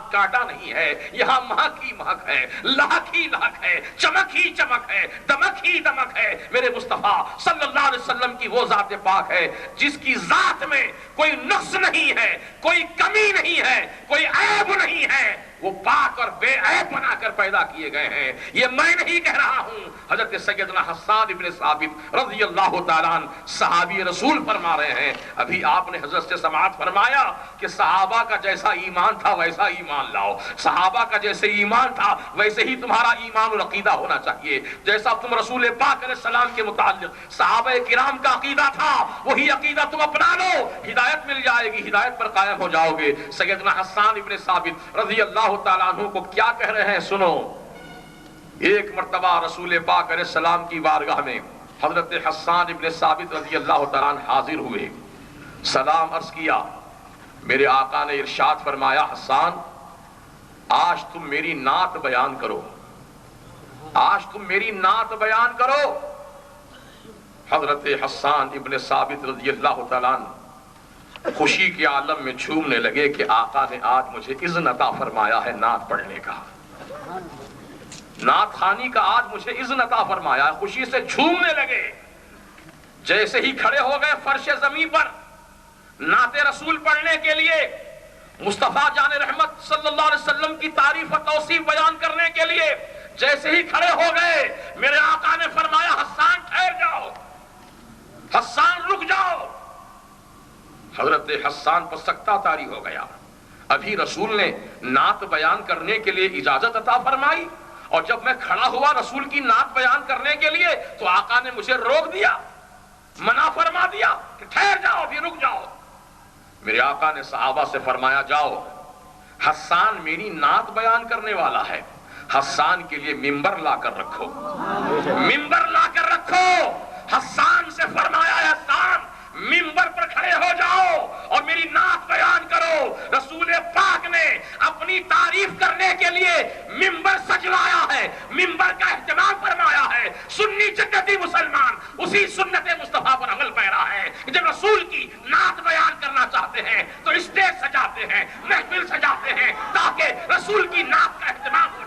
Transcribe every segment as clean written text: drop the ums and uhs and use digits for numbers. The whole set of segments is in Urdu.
ہاتھ کاٹا نہیں ہے، یہاں مہک ہی مہک ہے، لاکھ ہی لاکھ ہے، چمک ہی چمک ہے، دمک ہی دمک ہے۔ میرے مصطفیٰ صلی اللہ علیہ وسلم کی وہ ذات پاک ہے جس کی ذات میں کوئی نقص نہیں ہے، کوئی کمی نہیں ہے، کوئی عیب نہیں ہے، وہ پاک اور بے عیب بنا کر پیدا کیے گئے ہیں۔ یہ میں نہیں کہہ رہا ہوں، حضرت سیدنا حسان ابن ثابت رضی اللہ تعالیٰ عنہ صحابی رسول فرما رہے ہیں۔ ابھی آپ نے حضرت سے سماعت فرمایا کہ صحابہ کا جیسا ایمان تھا ویسا ایمان لاؤ، صحابہ کا جیسے ایمان تھا ویسے ہی تمہارا ایمان اور عقیدہ ہونا چاہیے، جیسا تم رسول پاک علیہ السلام کے متعلق صحابہ کرام کا عقیدہ تھا وہی عقیدہ تم اپنا لو، ہدایت مل جائے گی، ہدایت پر قائم ہو جاؤ گے۔ سیدنا حسان ابن ثابت رضی اللہ تعالیٰ عنہ کو کیا کہہ رہے ہیں سنو۔ ایک مرتبہ رسول پاک علیہ السلام کی بارگاہ میں حضرت حسان ابن ثابت رضی اللہ تعالیٰ عنہ حاضر ہوئے، سلام عرض کیا۔ میرے آقا نے ارشاد فرمایا، حسان آج تم میری نعت بیان کرو، آج تم میری نعت بیان کرو۔ حضرت حسان ابن ثابت رضی اللہ تعالیٰ عنہ خوشی کے عالم میں جھومنے لگے کہ آقا نے آج مجھے اذن عطا فرمایا ہے نعت پڑھنے کا، نعت خوانی کا آج مجھے اذن عطا فرمایا ہے۔ خوشی سے جھومنے لگے، جیسے ہی کھڑے ہو گئے فرش زمین پر نعت رسول پڑھنے کے لیے، مصطفیٰ جان رحمت صلی اللہ علیہ وسلم کی تعریف و توصیف بیان کرنے کے لیے جیسے ہی کھڑے ہو گئے، میرے آقا نے فرمایا، حسان ٹھہر جاؤ، حسان رک جاؤ۔ حضرت حسان پر سکتہ طاری ہو گیا، ابھی رسول نے نعت بیان کرنے کے لیے اجازت عطا فرمائی، اور جب میں کھڑا ہوا رسول کی نعت بیان کرنے کے لیے تو آقا نے مجھے روک دیا، منع فرما دیا کہ ٹھہر جاؤ، ابھی رک جاؤ۔ میرے آقا نے صحابہ سے فرمایا، جاؤ، حسان میری نعت بیان کرنے والا ہے، حسان کے لیے ممبر لا کر رکھو، ممبر لا کر رکھو۔ حسان سے فرمایا، حسان ممبر پر کھڑے ہو جاؤ اور میری نعت بیان کرو۔ رسول پاک نے اپنی تعریف کرنے کے لیے ممبر سجوایا ہے، ممبر کا اہتمام فرمایا ہے۔ سنی جدتی مسلمان اسی سنت مصطفیٰ پر عمل پیرا ہے کہ جب رسول کی نعت بیان کرنا چاہتے ہیں تو اسٹیج سجاتے ہیں، محفل سجاتے ہیں تاکہ رسول کی نعت کا اہتمام ہو۔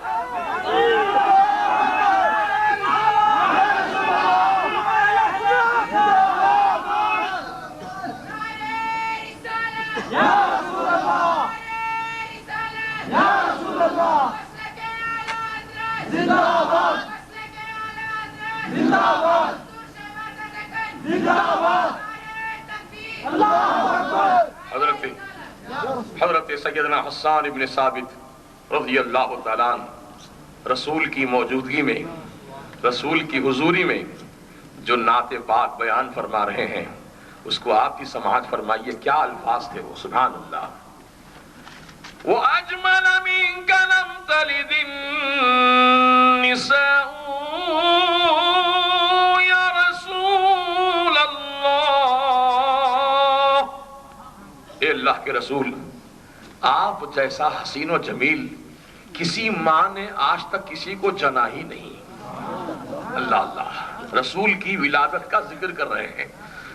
حضرت سیدنا حسان ابن ثابت رضی اللہ تعالیٰ عنہ رسول کی موجودگی میں، رسول کی حضوری میں جو نعت پاک بیان فرما رہے ہیں اس کو آپ کی سماعت فرمائیے، کیا الفاظ تھے وہ، سبحان اللہ۔ وَأَجْمَلَ مِنْكَ لَمْ تَلِدِ النِّسَاءُ يَا رَسُولَ اللَّهِ۔ اے اللہ کے رسول، آپ جیسا حسین و جمیل کسی ماں نے آج تک کسی کو جنا ہی نہیں۔ اللہ اللہ، رسول کی ولادت کا ذکر کر رہے ہیں،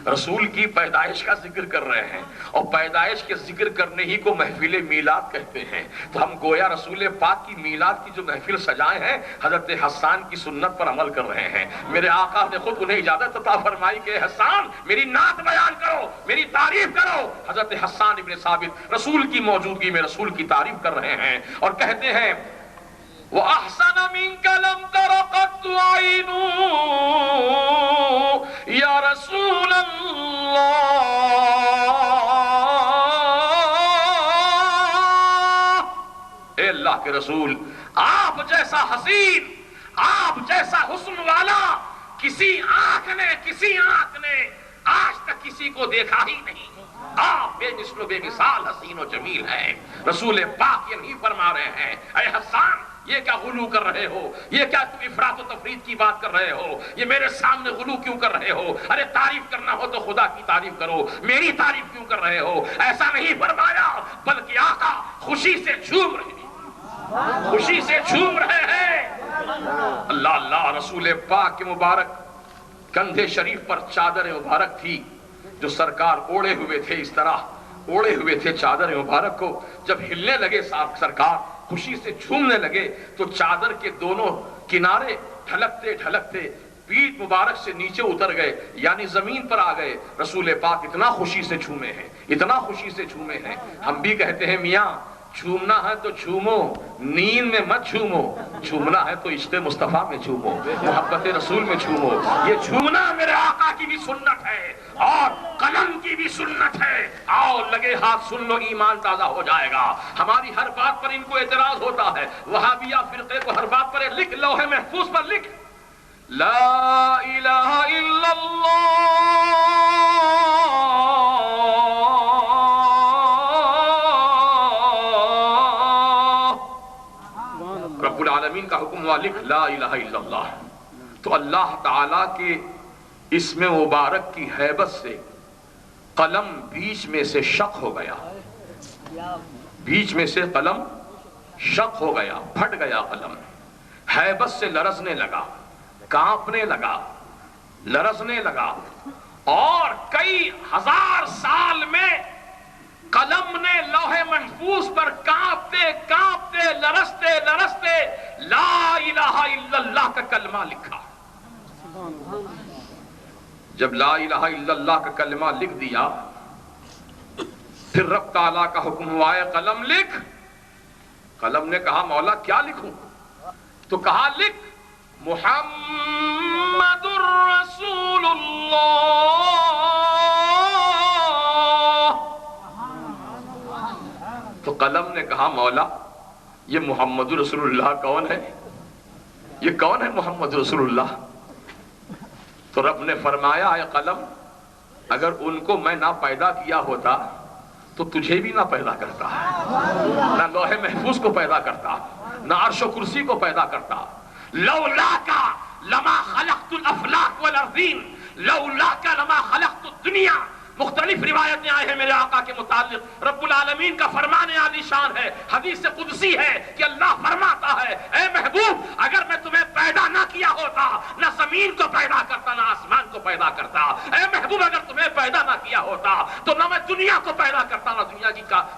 رسول کی پیدائش کا ذکر کر رہے ہیں، اور پیدائش کے ذکر کرنے ہی کو محفل میلاد کہتے ہیں۔ تو ہم گویا رسول پاک کی میلاد کی جو محفل سجائے ہیں حضرت حسان کی سنت پر عمل کر رہے ہیں۔ میرے آقا نے خود انہیں اجازت عطا فرمائی کہ حسان میری نعت بیان کرو، میری تعریف کرو۔ حضرت حسان ابن ثابت رسول کی موجودگی میں رسول کی تعریف کر رہے ہیں اور کہتے ہیں، وَأَحْسَنَ مِنْكَ لَمْ تَرَ قَطُّ عَيْنٌ یا رسول اللہ۔ اے اللہ کے رسول، آپ جیسا حسین، آپ جیسا حسن والا کسی آنکھ نے آج تک کسی کو دیکھا ہی نہیں۔ آپ بے مثل و بے مثال حسین و جمیل ہیں۔ رسول پاک یہ نہیں فرما رہے ہیں، اے حسان یہ کیا غلو کر رہے ہو، یہ کیا تم افراط و تفرید کی بات کر رہے ہو، یہ میرے سامنے غلو کیوں کر رہے ہو؟ ارے تعریف کرنا ہو تو خدا کی تعریف کرو، میری تعریف کیوں کر رہے ہو؟ ایسا نہیں فرمایا، بلکہ آقا خوشی سے جھوم رہے ہیں، خوشی سے جھوم رہے ہیں۔ اللہ اللہ، رسول پاک کے مبارک کندھے شریف پر چادر مبارک تھی جو سرکار اوڑے ہوئے تھے، اس طرح اوڑے ہوئے تھے چادر مبارک کو، جب ہلنے لگے سرکار خوشی سے جھومنے لگے تو چادر کے دونوں کنارے ڈھلکتے ڈھلکتے پیٹھ مبارک سے نیچے اتر گئے، یعنی زمین پر آ گئے۔ رسول پاک اتنا خوشی سے جھومے ہیں، اتنا خوشی سے جھومے ہیں۔ ہم بھی کہتے ہیں میاں جھومنا ہے تو جھومو، نیند میں مت جھومو، جھومنا ہے تو عشق مصطفیٰ میں جھومو، محبت رسول میں جھومو۔ یہ جھومنا میرے آقا کی بھی سنت ہے اور قلم کی بھی سنت ہے۔ آؤ لگے ہاتھ سن لو، ایمان تازہ ہو جائے گا۔ ہماری ہر بات پر ان کو اعتراض ہوتا ہے، وہابیہ فرقے کو ہر بات پر لکھ، لوح محفوظ پر لکھ، لا الہ الا اللہ رب العالمین کا حکم ہوا لکھ لا الہ الا اللہ۔ تو اللہ تعالیٰ کے اسم مبارک کی ہیبت سے قلم بیچ میں سے شق ہو گیا، بیچ میں سے قلم شق ہو گیا، پھٹ گیا قلم، ہیبت سے لرزنے لگا، کانپنے لگا، لرزنے لگا، اور کئی ہزار سال میں قلم نے لوح محفوظ پر کانپتے کانپتے لرزتے لرزتے لا الہ الا اللہ کا کلمہ لکھا۔ جب لا الہ الا اللہ کا کلمہ لکھ دیا، پھر رب تعالیٰ کا حکم ہوا ہے قلم لکھ۔ قلم نے کہا مولا کیا لکھوں؟ تو کہا لکھ محمد الرسول اللہ۔ تو قلم نے کہا مولا یہ محمد رسول اللہ کون ہے؟ یہ کون ہے محمد رسول اللہ؟ تو رب نے فرمایا اے قلم اگر ان کو میں نہ پیدا کیا ہوتا تو تجھے بھی نہ پیدا کرتا، نہ لوح محفوظ کو پیدا کرتا، نہ عرش و کرسی کو پیدا کرتا۔ لولاک لما خلقت الافلاک والارضین، لولاک لما خلقت الدنیا۔ مختلف روایتیں آئے ہیں میرے آقا کے متعلق، رب العالمین کا فرمان عالی شان ہے، حدیث قدسی ہے کہ اللہ فرماتا ہے اے محبوب اگر میں تمہیں پیدا نہ کیا ہوتا نہ زمین کو پیدا کرتا نہ آسمان کو پیدا کرتا۔ اے محبوب اگر تمہیں پیدا نہ کیا ہوتا تو نہ میں دنیا کو پیدا کرتا نہ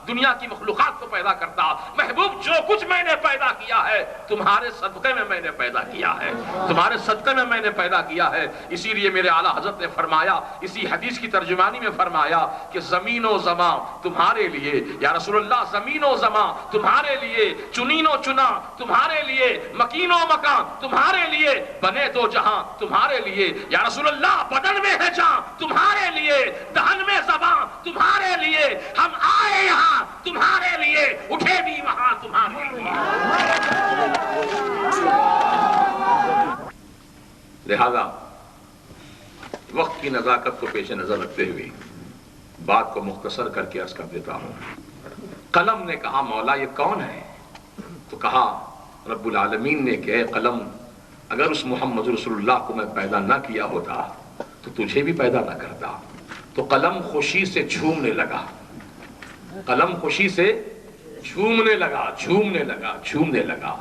دنیا کی مخلوقات کو پیدا کرتا۔ محبوب جو کچھ میں نے پیدا کیا ہے تمہارے صدقے میں میں نے پیدا کیا ہے، تمہارے صدقے میں میں نے پیدا کیا ہے۔ اسی لیے میرے اعلیٰ حضرت نے فرمایا، اسی حدیث کی ترجمانی میں فرمایا کہ زمین و زمان تمہارے لیے یا رسول اللہ، زمین و زمان تمہارے لیے، چنین و چنا تمہارے لیے، مکین و مکان تمہارے لیے، بنے دو جہاں تمہارے لیے یا رسول اللہ، بدن میں ہے جان تمہارے لیے، دہن میں زبان تمہارے لیے، ہم آئے یہاں تمہارے لیے، اٹھے بھی وہاں تمہارے لیے۔ لہذا وقت کی نزاکت کو پیش نظر رکھتے ہوئے بات کو مختصر کر کے عرض کر دیتا ہوں۔ قلم نے کہا مولا یہ کون ہے؟ تو کہا رب العالمین نے کہ اے قلم اگر اس محمد رسول اللہ کو میں پیدا نہ کیا ہوتا تو تجھے بھی پیدا نہ کرتا۔ تو قلم خوشی سے جھومنے لگا، قلم خوشی سے جھومنے لگا، جھومنے لگا، جھومنے لگا۔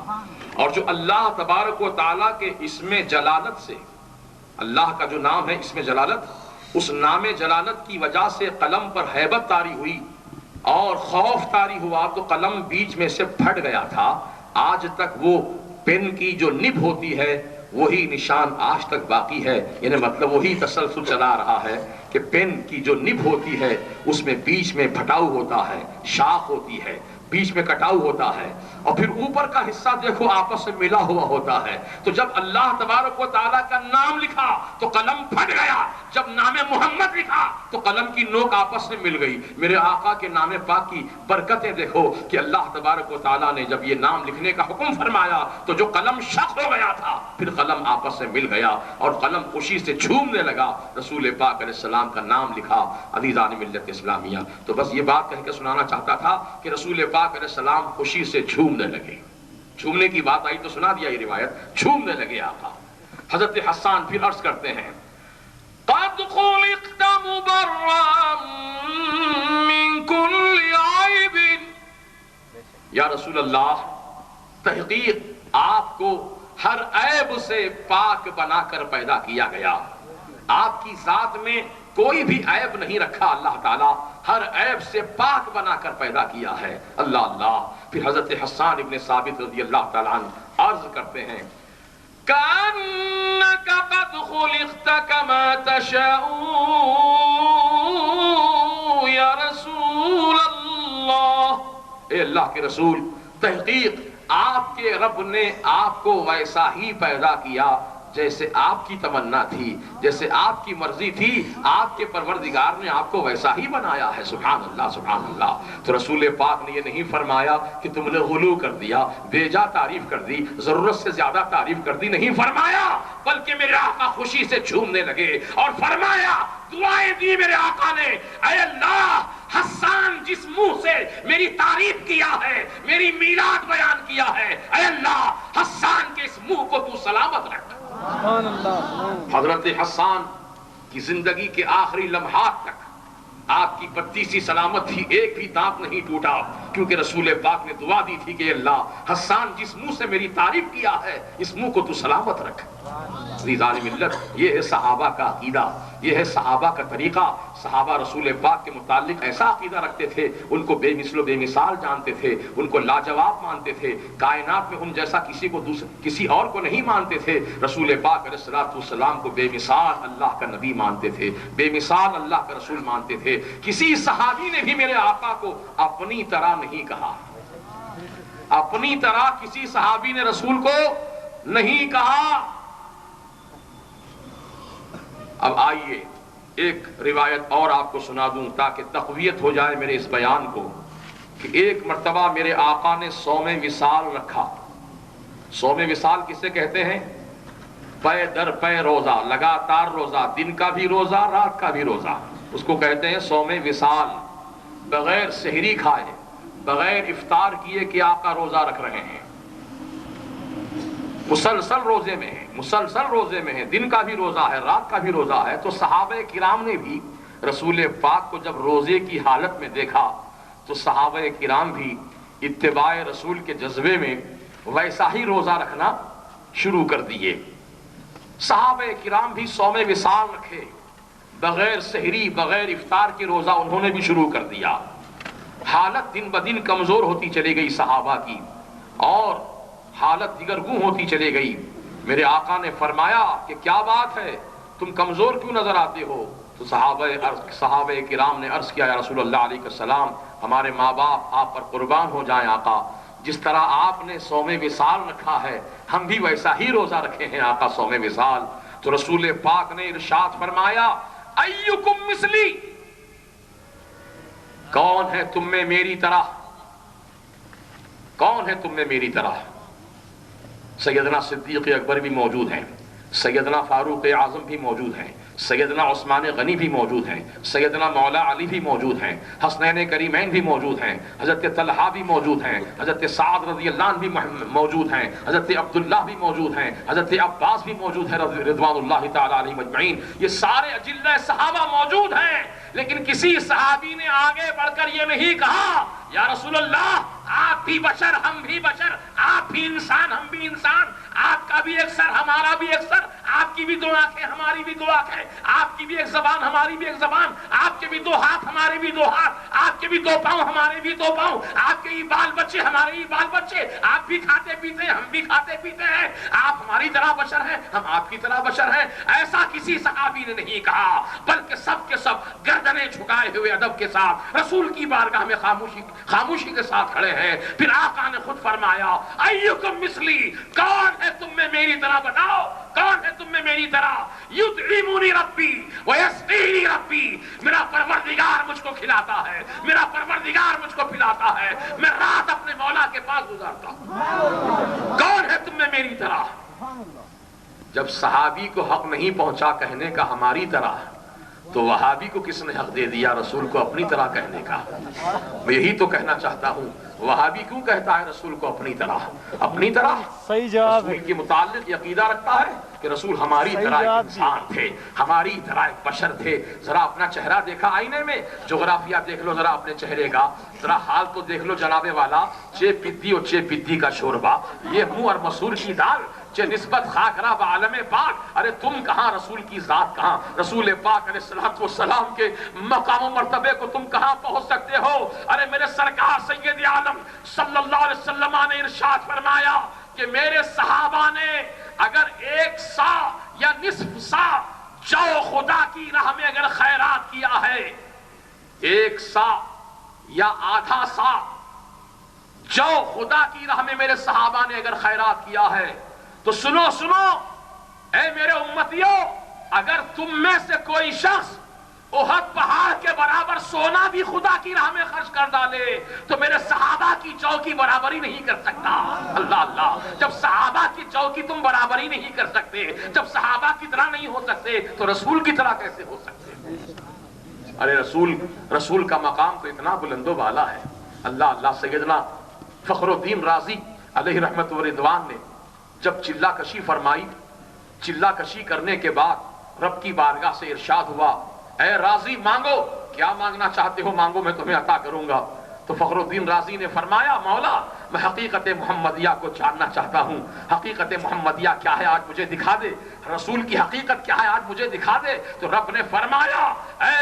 اور جو اللہ تبارک و تعالیٰ کے اسم جلالت سے، اللہ کا جو نام ہے اسم جلالت، اس نام جلالت کی وجہ سے قلم پر ہیبت طاری ہوئی اور خوف طاری ہوا تو قلم بیچ میں سے پھٹ گیا تھا۔ آج تک وہ پین کی جو نب ہوتی ہے وہی نشان آج تک باقی ہے، یعنی مطلب وہی تسلسل چلا رہا ہے کہ پین کی جو نب ہوتی ہے اس میں بیچ میں پھٹاؤ ہوتا ہے، شاخ ہوتی ہے، بیچ میں کٹاؤ ہوتا ہے، اور پھر اوپر کا حصہ دیکھو آپس میں ملا ہوا ہوتا ہے۔ تو جب اللہ تبارک و تعالیٰ کا نام لکھا تو قلم پھٹ گیا، جب نام محمد لکھا تو قلم کی نوک آپس میں مل گئی۔ میرے آقا کے نام پاک کی برکتیں دیکھو کہ اللہ تبارک و تعالیٰ نے جب یہ نام لکھنے کا حکم فرمایا تو جو قلم شق ہو گیا تھا پھر قلم آپس میں مل گیا اور قلم خوشی سے جھومنے لگا، رسول پاک علیہ السلام کا نام لکھا۔ عزیزان ملت اسلامیہ، تو بس یہ بات کہہ کے سنانا چاہتا تھا کہ رسول پاک علیہ السلام خوشی سے جھومنے لگے۔ جھومنے کی بات آئی تو سنا دیا یہ روایت، جھومنے لگے آقا۔ حضرت حسان پھر عرض کرتے ہیں قد خلقت مبرأ من كل عیب، یا رسول اللہ تحقیق آپ کو ہر عیب سے پاک بنا کر پیدا کیا گیا، آپ کی ذات میں کوئی بھی عیب نہیں رکھا اللہ تعالیٰ، ہر عیب سے پاک بنا کر پیدا کیا ہے۔ اللہ اللہ۔ پھر حضرت حسان ابن ثابت رضی اللہ تعالیٰ عنہ عرض کرتے ہیں كأنك قد خلقت كما تشاء یا رسول اللہ۔ اے اللہ کے رسول، تحقیق آپ کے رب نے آپ کو ویسا ہی پیدا کیا جیسے آپ کی تمنا تھی، جیسے آپ کی مرضی تھی، آپ کے پروردگار نے آپ کو ویسا ہی بنایا ہے۔ سبحان اللہ سبحان اللہ۔ تو رسول پاک نے یہ نہیں فرمایا کہ تم نے غلو کر دیا، بیجا تعریف کر دی، ضرورت سے زیادہ تعریف کر دی، نہیں فرمایا، بلکہ میرے آقا خوشی سے جھومنے لگے اور فرمایا، دعائیں دی میرے آقا نے، اے اللہ، حسان جس منہ سے میری تعریف کیا ہے، میری میلاد بیان کیا ہے، اے اللہ حسان کے اس منہ کو تو سلامت رکھ۔ حضرت حسان کی زندگی کے آخری لمحات تک آپ کی بتی سی سلامت تھی، ایک بھی دانت نہیں ٹوٹا، کیونکہ رسول پاک نے دعا دی تھی کہ اللہ حسان جس منہ سے میری تعریف کیا ہے اس منہ کو تو سلامت رکھ۔ عزیزان ملت، یہ ہے صحابہ کا عقیدہ، یہ ہے صحابہ کا طریقہ۔ صحابہ رسول پاک کے متعلق ایسا عقیدہ رکھتے تھے، ان کو بے مثل و بے مثال جانتے تھے، ان کو لاجواب مانتے تھے، کائنات میں ان جیسا کسی اور کو نہیں مانتے تھے۔ رسول پاک علیہ الصلوۃ والسلام کو بے مثال اللہ کا نبی مانتے تھے، بے مثال اللہ کا رسول مانتے تھے۔ کسی صحابی نے بھی میرے آقا کو اپنی طرح نہیں کہا، اپنی طرح کسی صحابی نے رسول کو نہیں کہا۔ اب آئیے ایک روایت اور آپ کو سنا دوں تاکہ تقویت ہو جائے میرے اس بیان کو، کہ ایک مرتبہ میرے آقا نے صوم وصال رکھا۔ صوم وصال کسے کہتے ہیں؟ پے در پے روزہ، لگاتار روزہ، دن کا بھی روزہ، رات کا بھی روزہ، اس کو کہتے ہیں صوم وصال۔ بغیر سحری کھائے، بغیر افطار کیے کہ آقا روزہ رکھ رہے ہیں، مسلسل روزے میں ہیں، مسلسل روزے میں ہیں، دن کا بھی روزہ ہے، رات کا بھی روزہ ہے۔ تو صحابہ کرام نے بھی رسول پاک کو جب روزے کی حالت میں دیکھا تو صحابہ کرام بھی اتباع رسول کے جذبے میں ویسا ہی روزہ رکھنا شروع کر دیے۔ صحابہ کرام بھی صوم وصال رکھے، بغیر سحری، بغیر افطار کے روزہ انہوں نے بھی شروع کر دیا۔ حالت دن بدن کمزور ہوتی چلی گئی صحابہ کی، اور حالت دیگرگوں ہوتی چلی گئی۔ میرے آقا نے فرمایا کہ کیا بات ہے، تم کمزور کیوں نظر آتے ہو؟ تو صحابہ کرام نے عرض کیا، یا رسول اللہ علیہ السلام، ہمارے ماں باپ آپ پر قربان ہو جائیں آقا، جس طرح آپ نے صوم وصال رکھا ہے ہم بھی ویسا ہی روزہ رکھے ہیں آقا، صوم وصال۔ تو رسول پاک نے ارشاد فرمایا، ایکم مثلی، کون ہے تم میں میری طرح، کون ہے تم میں میری طرح؟ سیدنا صدیق اکبر بھی موجود ہیں، سیدنا فاروق اعظم بھی موجود ہیں، سیدنا عثمان غنی بھی موجود ہیں، سیدنا مولا علی بھی موجود ہیں، حسنین کریمین بھی موجود ہیں، حضرت طلحہ بھی موجود ہیں، حضرت سعد رضی اللہ عنہ بھی موجود ہیں، حضرت عبداللہ بھی موجود ہیں، حضرت عباس بھی موجود ہیں رضوان اللہ تعالی علیہم اجمعین۔ یہ سارے اجلہ صحابہ موجود ہیں، لیکن کسی صحابی نے آگے بڑھ کر یہ نہیں کہا، یا رسول اللہ آپ بھی بشر ہم بھی بشر، آپ بھی انسان ہم بھی انسان، آپ کا بھی ایک سر ہمارا بھی ایک سر، آپ کی بھی دو آنکھیں ہماری بھی دو آنکھیں، آپ کی بھی ایک زبان ہماری بھی ایک زبان، آپ کے بھی دو ہاتھ ہمارے بھی دو ہاتھ، آپ کے بھی دو پاؤں ہمارے بھی دو پاؤں، آپ کے ہی بال بچے ہمارے ہی بال بچے، آپ بھی کھاتے پیتے ہیں ہم بھی کھاتے پیتے ہیں، آپ ہماری طرح بشر ہیں ہم آپ کی طرح بشر ہیں۔ ایسا کسی صحابی نے نہیں کہا، بلکہ سب کے سب گردنیں جھکائے ہوئے ادب کے ساتھ رسول کی بارگاہ میں خاموشی کے ساتھ کھڑے ہیں۔ پھر آقا نے خود فرمایا، ایکم مثلی، کون ہے تم میں میری طرح، بتاؤ کون ہے تم میں میری طرح؟ یطعمنی ربی ویسقینی ربی، میرا پروردگار مجھ کو کھلاتا ہے، میرا پروردگار مجھ کو پلاتا ہے، میں رات اپنے مولا کے پاس گزارتا ہوں، کون ہے تم میں میری طرح؟ جب صحابی کو حق نہیں پہنچا کہنے کا ہماری طرح، تو وہابی کو کس نے حق دے دیا رسول کو اپنی طرح کہنے کا؟ میں یہی تو کہنا چاہتا ہوں، وہابی کیوں کہتا ہے رسول کو اپنی طرح؟ اپنی طرح صحیح جواب ہے۔ رسول کے متعلق یہ عقیدہ رکھتا ہے کہ رسول ہماری طرح ایک انسان تھے، ہماری طرح ایک بشر تھے۔ ذرا اپنا چہرہ دیکھا آئینے میں، جغرافیہ دیکھ لو ذرا اپنے چہرے کا، ذرا حال تو دیکھ لو جناب والا، چے پدی اور چے پدی کا شوربہ، یہ منہ اور مسور کی دال، چہ نسبت خاکرہ بعالم پاک، ارے تم کہاں، رسول کی ذات کہاں، رسول پاک علیہ السلام کے مقام و مرتبے کو تم کہاں پہنچ سکتے ہو؟ ارے میرے سرکار سید عالم صلی اللہ علیہ وسلم نے ارشاد فرمایا کہ میرے صحابہ نے اگر 1 سا یا نصف سا جو خدا کی راہ میں اگر خیرات کیا ہے، 1 سا یا آدھا سا جو خدا کی راہ میں میرے صحابہ نے اگر خیرات کیا ہے، تو سنو سنو اے میرے امتیوں، اگر تم میں سے کوئی شخص احد پہاڑ کے برابر سونا بھی خدا کی راہ میں خرچ کر ڈالے تو میرے صحابہ کی چوکی برابری نہیں کر سکتا۔ اللہ اللہ، جب صحابہ کی چوکی تم برابری نہیں کر سکتے، جب صحابہ کی طرح نہیں ہو سکتے تو رسول کی طرح کیسے ہو سکتے؟ ارے رسول کا مقام تو اتنا بلند و بالا ہے۔ اللہ اللہ، سیدنا فخر الدین رازی علیہ رحمت و رضوان نے جب چلہ کشی فرمائی، چلہ کشی کرنے کے بعد رب کی بارگاہ سے ارشاد ہوا، اے رازی مانگو، کیا مانگنا چاہتے ہو مانگو، میں تمہیں عطا کروں گا۔ تو فخر الدین رازی نے فرمایا، مولا میں حقیقت محمدیہ کو جاننا چاہتا ہوں، حقیقت محمدیہ کیا ہے آج مجھے دکھا دے، رسول کی حقیقت کیا ہے آج مجھے دکھا دے۔ تو رب نے فرمایا، اے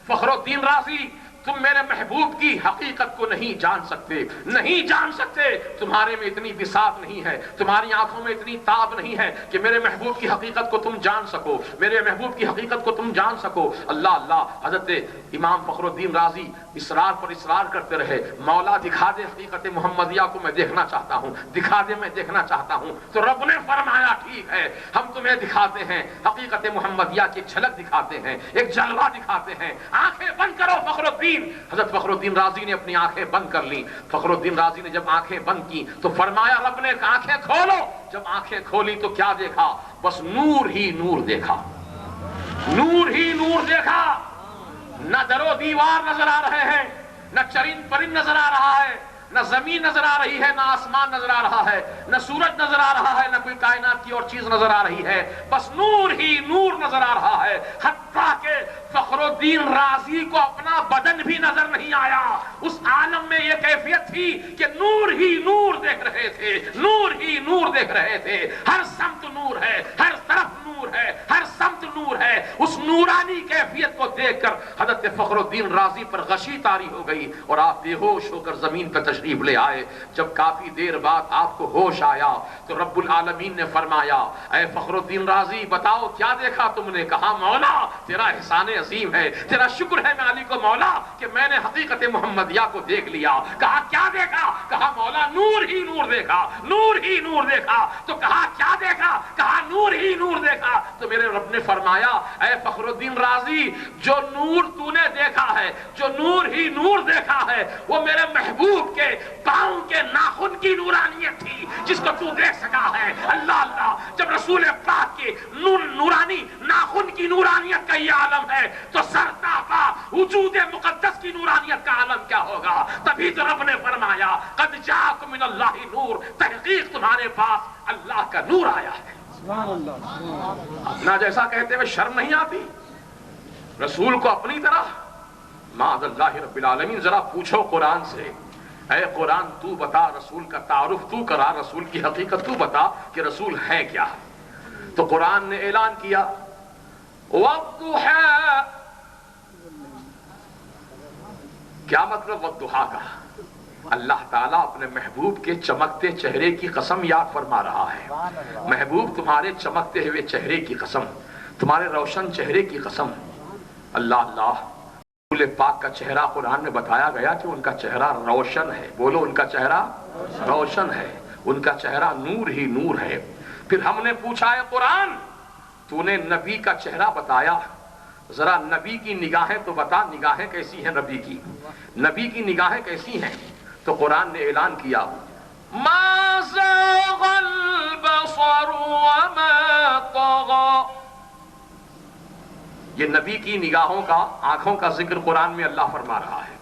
فخر الدین رازی، تم میرے محبوب کی حقیقت کو نہیں جان سکتے، نہیں جان سکتے، تمہارے میں اتنی بساط نہیں ہے، تمہاری آنکھوں میں اتنی تاب نہیں ہے کہ میرے محبوب کی حقیقت کو تم جان سکو، میرے محبوب کی حقیقت کو تم جان سکو۔ اللہ اللہ، حضرت امام فخر الدین رازی اصرار پر اصرار کرتے رہے، مولا دکھا دے حقیقت محمدیہ کو، میں دیکھنا چاہتا ہوں، دکھا دے، میں دیکھنا چاہتا ہوں۔ تو رب نے فرمایا، ٹھیک ہے، ہم تمہیں دکھاتے ہیں حقیقت محمدیہ کی ایک جھلک دکھاتے ہیں، ایک جلوہ دکھاتے ہیں، آنکھیں بند کرو فخر الدین۔ حضرت فخر الدین رازی نے اپنی آنکھیں بند کر لی۔ فخر الدین رازی نے جب آنکھیں بند کی تو فرمایا، رب نے آنکھیں کھولو۔ جب آنکھیں کھولی تو کیا دیکھا؟ بس نور ہی نور دیکھا، نور ہی نور دیکھا۔ نہ در و دیوار نظر آ رہے ہیں، نہ چرند پرند نظر آ رہا ہے، نہ زمین نظر آ رہی ہے، نہ آسمان نظر آ رہا ہے، نہ سورج نظر آ رہا ہے، نہ کوئی کائنات کی اور چیز نظر آ رہی ہے، بس نور ہی نور نظر آ رہا ہے۔ حتیٰ کہ فخر الدین رازی کو اپنا بدن بھی نظر نہیں آیا۔ اس عالم میں یہ کیفیت تھی کہ نور ہی نور دیکھ رہے تھے، نور ہی نور دیکھ رہے تھے، ہر سمت نور ہے، ہر طرف نور ہے، ہر سمت نور ہے۔ اس نورانی کیفیت کو دیکھ کر حضرت فخر الدین رازی پر غشی طاری ہو گئی اور آپ بے ہوش ہو کر زمین پر تشریف لے آئے۔ جب کافی دیر بعد آپ کو ہوش آیا تو رب العالمین نے فرمایا، اے فخر الدین رازی بتاؤ کیا دیکھا تم نے؟ کہا، مولا تیرا احسان عظیم ہے، تیرا شکر ہے مالی کو مولا کہ میں نے حقیقت محمدیہ کو دیکھ لیا۔ کہا کیا دیکھا؟ کہا مولا نور ہی نور دیکھا، نور ہی نور دیکھا۔ تو کہا کیا دیکھا؟ کہا نور ہی نور دیکھا۔ تو میرے رب نے فرمایا، اے فخر الدین رازی، جو نور تو نے دیکھا ہے، جو نور ہی نور دیکھا ہے، وہ میرے محبوب کے پاؤں کے ناخن کی نورانیت تھی جس کو تو دیکھ سکا ہے۔ اللہ اللہ، جب رسول پاک کے نورانی ناخن کی نورانیت کا یہ عالم ہے تو سرتاپا وجود مقدس کی نورانیت کا عالم کیا ہوگا؟ تبھی تو رب نے فرمایا، قد جاءکم من اللہ نور، تحقیق تمہارے پاس اللہ کا نور آیا ہے۔ اپنا جیسا کہتے ہوئے شرم نہیں آتی؟ رسول کو اپنی طرح؟ معاذ اللہ رب العالمین۔ ذرا پوچھو قرآن سے، اے قرآن تو بتا، رسول کا تعارف تو کرا، رسول کی حقیقت تو بتا کہ رسول ہے کیا ہے۔ تو قرآن نے اعلان کیا، وَالضُّحَىٰ، کیا مطلب وَالضُّحَىٰ کا؟ اللہ تعالیٰ اپنے محبوب کے چمکتے چہرے کی قسم یاد فرما رہا ہے۔ محبوب تمہارے چمکتے ہوئے چہرے کی قسم، تمہارے روشن چہرے کی قسم۔ اللہ اللہ، رسول پاک کا چہرہ قرآن میں بتایا گیا کہ ان کا چہرہ روشن ہے۔ بولو، ان کا چہرہ روشن ہے، ان کا چہرہ نور ہی نور ہے۔ پھر ہم نے پوچھا، ہے قرآن تو نے نبی کا چہرہ بتایا، ذرا نبی کی نگاہیں تو بتا، نگاہیں کیسی ہیں نبی کی؟ نبی کی نگاہیں کیسی ہیں؟ تو قرآن نے اعلان کیا، ما زاغ البصر وما طغى۔ یہ نبی کی نگاہوں کا، آنکھوں کا ذکر قرآن میں اللہ فرما رہا ہے۔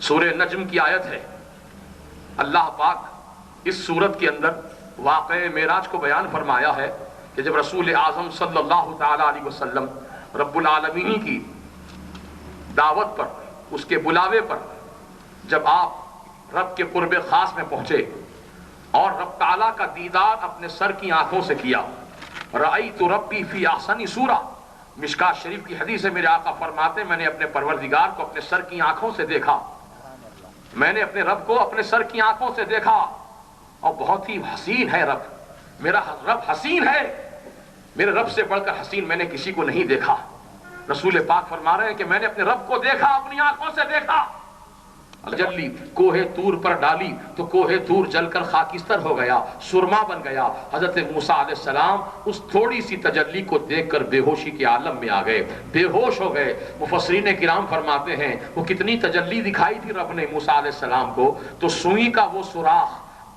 سورہ نجم کی آیت ہے۔ اللہ پاک اس سورت کے اندر واقعہ معراج کو بیان فرمایا ہے کہ جب رسول اعظم صلی اللہ تعالی علیہ وسلم رب العالمین کی دعوت پر، اس کے بلاوے پر، جب آپ رب کے قرب خاص میں پہنچے اور رب تعالیٰ کا دیدار اپنے سر کی آنکھوں سے کیا. رأیت ربی فی احسن سورہ، مشکات شریف کی حدیث ہے، میرے آقا فرماتے ہیں میں نے اپنے پروردگار کو اپنے سر کی آنکھوں سے دیکھا. میں نے اپنے رب کو اپنے سر کی آنکھوں سے دیکھا، اور بہت ہی حسین ہے رب. میرا رب حسین ہے، میرے رب سے بڑھ کر حسین میں نے کسی کو نہیں دیکھا. رسول پاک فرما رہے ہیں کہ میں نے اپنے رب کو دیکھا، اپنی آنکھوں سے دیکھا. جلی کوہ طور پر ڈالی تو کوہ طور جل کر خاکستر ہو گیا، سرما بن گیا. حضرت موسیٰ علیہ السلام اس تھوڑی سی تجلی کو دیکھ کر بے ہوشی کے عالم میں آ گئے، بے ہوش ہو گئے. مفسرین کرام فرماتے ہیں وہ کتنی تجلی دکھائی تھی رب نے موسیٰ علیہ السلام کو. تو سوئی کا وہ سوراخ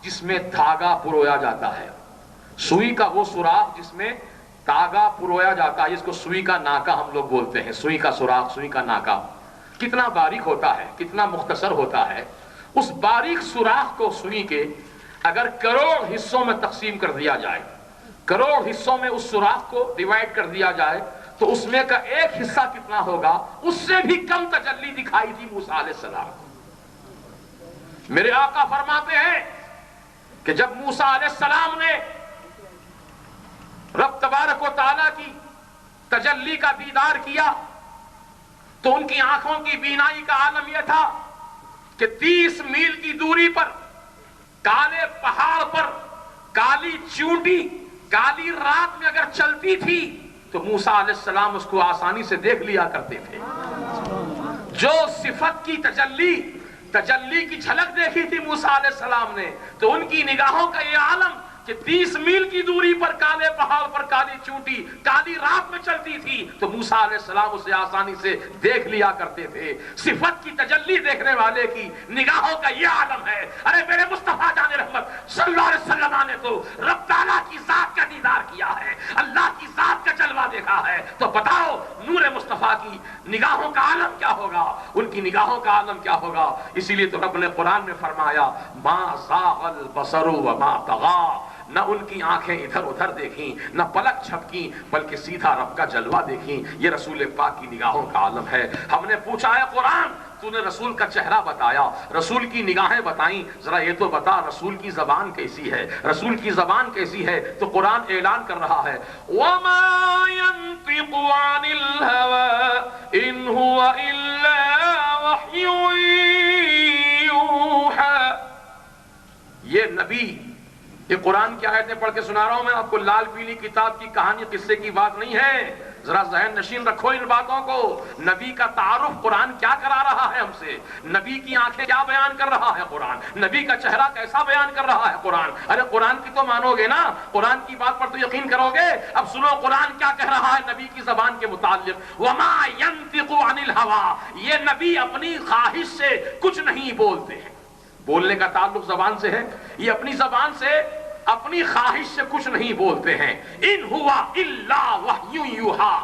جس میں دھاگا پرویا جاتا ہے، سوئی کا وہ سوراخ جس میں دھاگا پرویا جاتا ہے، جس کو سوئی کا ناکا ہم لوگ بولتے ہیں، سوئی کا سوراخ، سوئی کا ناکا کتنا باریک ہوتا ہے، کتنا مختصر ہوتا ہے. اس باریک سوراخ کو سوئی کے اگر کروڑ حصوں میں تقسیم کر دیا جائے، کروڑ حصوں میں اس سوراخ کو ڈیوائیڈ کر دیا جائے تو اس میں کا ایک حصہ کتنا ہوگا؟ اس سے بھی کم تجلی دکھائی تھی موسیٰ علیہ السلام. میرے آقا فرماتے ہیں کہ جب موسیٰ علیہ السلام نے رب تبارک و تعالیٰ کی تجلی کا دیدار کیا تو ان کی آنکھوں کی بینائی کا عالم یہ تھا کہ 30 میل کی دوری پر کالے پہاڑ پر کالی چونٹی کالی رات میں اگر چلتی تھی تو موسیٰ علیہ السلام اس کو آسانی سے دیکھ لیا کرتے تھے. جو صفت کی تجلی کی جھلک دیکھی تھی موسیٰ علیہ السلام نے تو ان کی نگاہوں کا یہ عالم کہ 30 میل کی دوری پر کالے پہاڑ پر کالی چونٹی کالی رات میں چلتی تھی تو موسیٰ علیہ السلام اسے آسانی سے دیکھ لیا کرتے تھے. صفت کی تجلی دیکھنے والے کی نگاہوں کا یہ عالم ہے. ارے میرے مصطفیٰ جان رحمت صلی اللہ علیہ وسلم نے تو رب تعالیٰ کی ذات کا دیدار کیا ہے، اللہ کی ذات کا جلوہ دیکھا ہے. تو بتاؤ نور مصطفیٰ کی نگاہوں کا عالم کیا ہوگا، ان کی نگاہوں کا عالم کیا ہوگا. اسی لیے تو رب نے قرآن میں فرمایا ما زاغ البصر وما طغى، نہ ان کی آنکھیں ادھر ادھر دیکھیں، نہ پلک چھپکیں، بلکہ سیدھا رب کا جلوہ دیکھیں. یہ رسول پاک کی نگاہوں کا عالم ہے. ہم نے پوچھا ہے قرآن تو نے رسول کا چہرہ بتایا، رسول کی نگاہیں بتائیں، ذرا یہ تو بتا رسول کی زبان کیسی ہے، رسول کی زبان کیسی ہے. تو قرآن اعلان کر رہا ہے وَمَا يَنطِقُ عَنِ الْهَوَىٰ إِنْ هُوَ إِلَّا وَحْيٌ يُوحَىٰ. یہ نبی، یہ قرآن کی آیتیں پڑھ کے سنا رہا ہوں میں آپ کو، لال پیلی کتاب کی کہانی قصے کی بات نہیں ہے. ذرا ذہن نشین رکھو ان باتوں کو. نبی کا تعارف قرآن کیا کرا رہا ہے ہم سے، نبی کی آنکھیں کیا بیان کر رہا ہے قرآن، نبی کا چہرہ کیسا بیان کر رہا ہے قرآن. ارے قرآن کی تو مانو گے نا، قرآن کی بات پر تو یقین کرو گے. اب سنو قرآن کیا کہہ رہا ہے نبی کی زبان کے متعلق. وَمَا يَنطِقُ عَنِ الْهَوَىٰ، یہ نبی اپنی خواہش سے کچھ نہیں بولتے ہیں. بولنے کا تعلق زبان سے ہے، یہ اپنی زبان سے اپنی خواہش سے کچھ نہیں بولتے ہیں. ان ہوا الا وحی یوحا،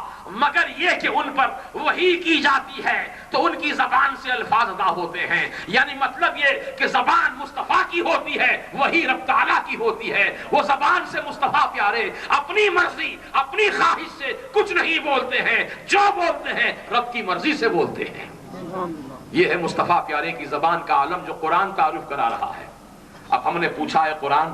مگر یہ کہ ان پر وحی کی جاتی ہے تو ان کی زبان سے الفاظ ادا ہوتے ہیں. یعنی مطلب یہ کہ زبان مصطفیٰ کی ہوتی ہے، وحی رب تعالیٰ کی ہوتی ہے. وہ زبان سے مصطفیٰ پیارے اپنی مرضی اپنی خواہش سے کچھ نہیں بولتے ہیں، جو بولتے ہیں رب کی مرضی سے بولتے ہیں. یہ ہے مصطفیٰ پیارے کی زبان کا عالم جو قرآن تعارف کرا رہا ہے. اب ہم نے پوچھا ہے قرآن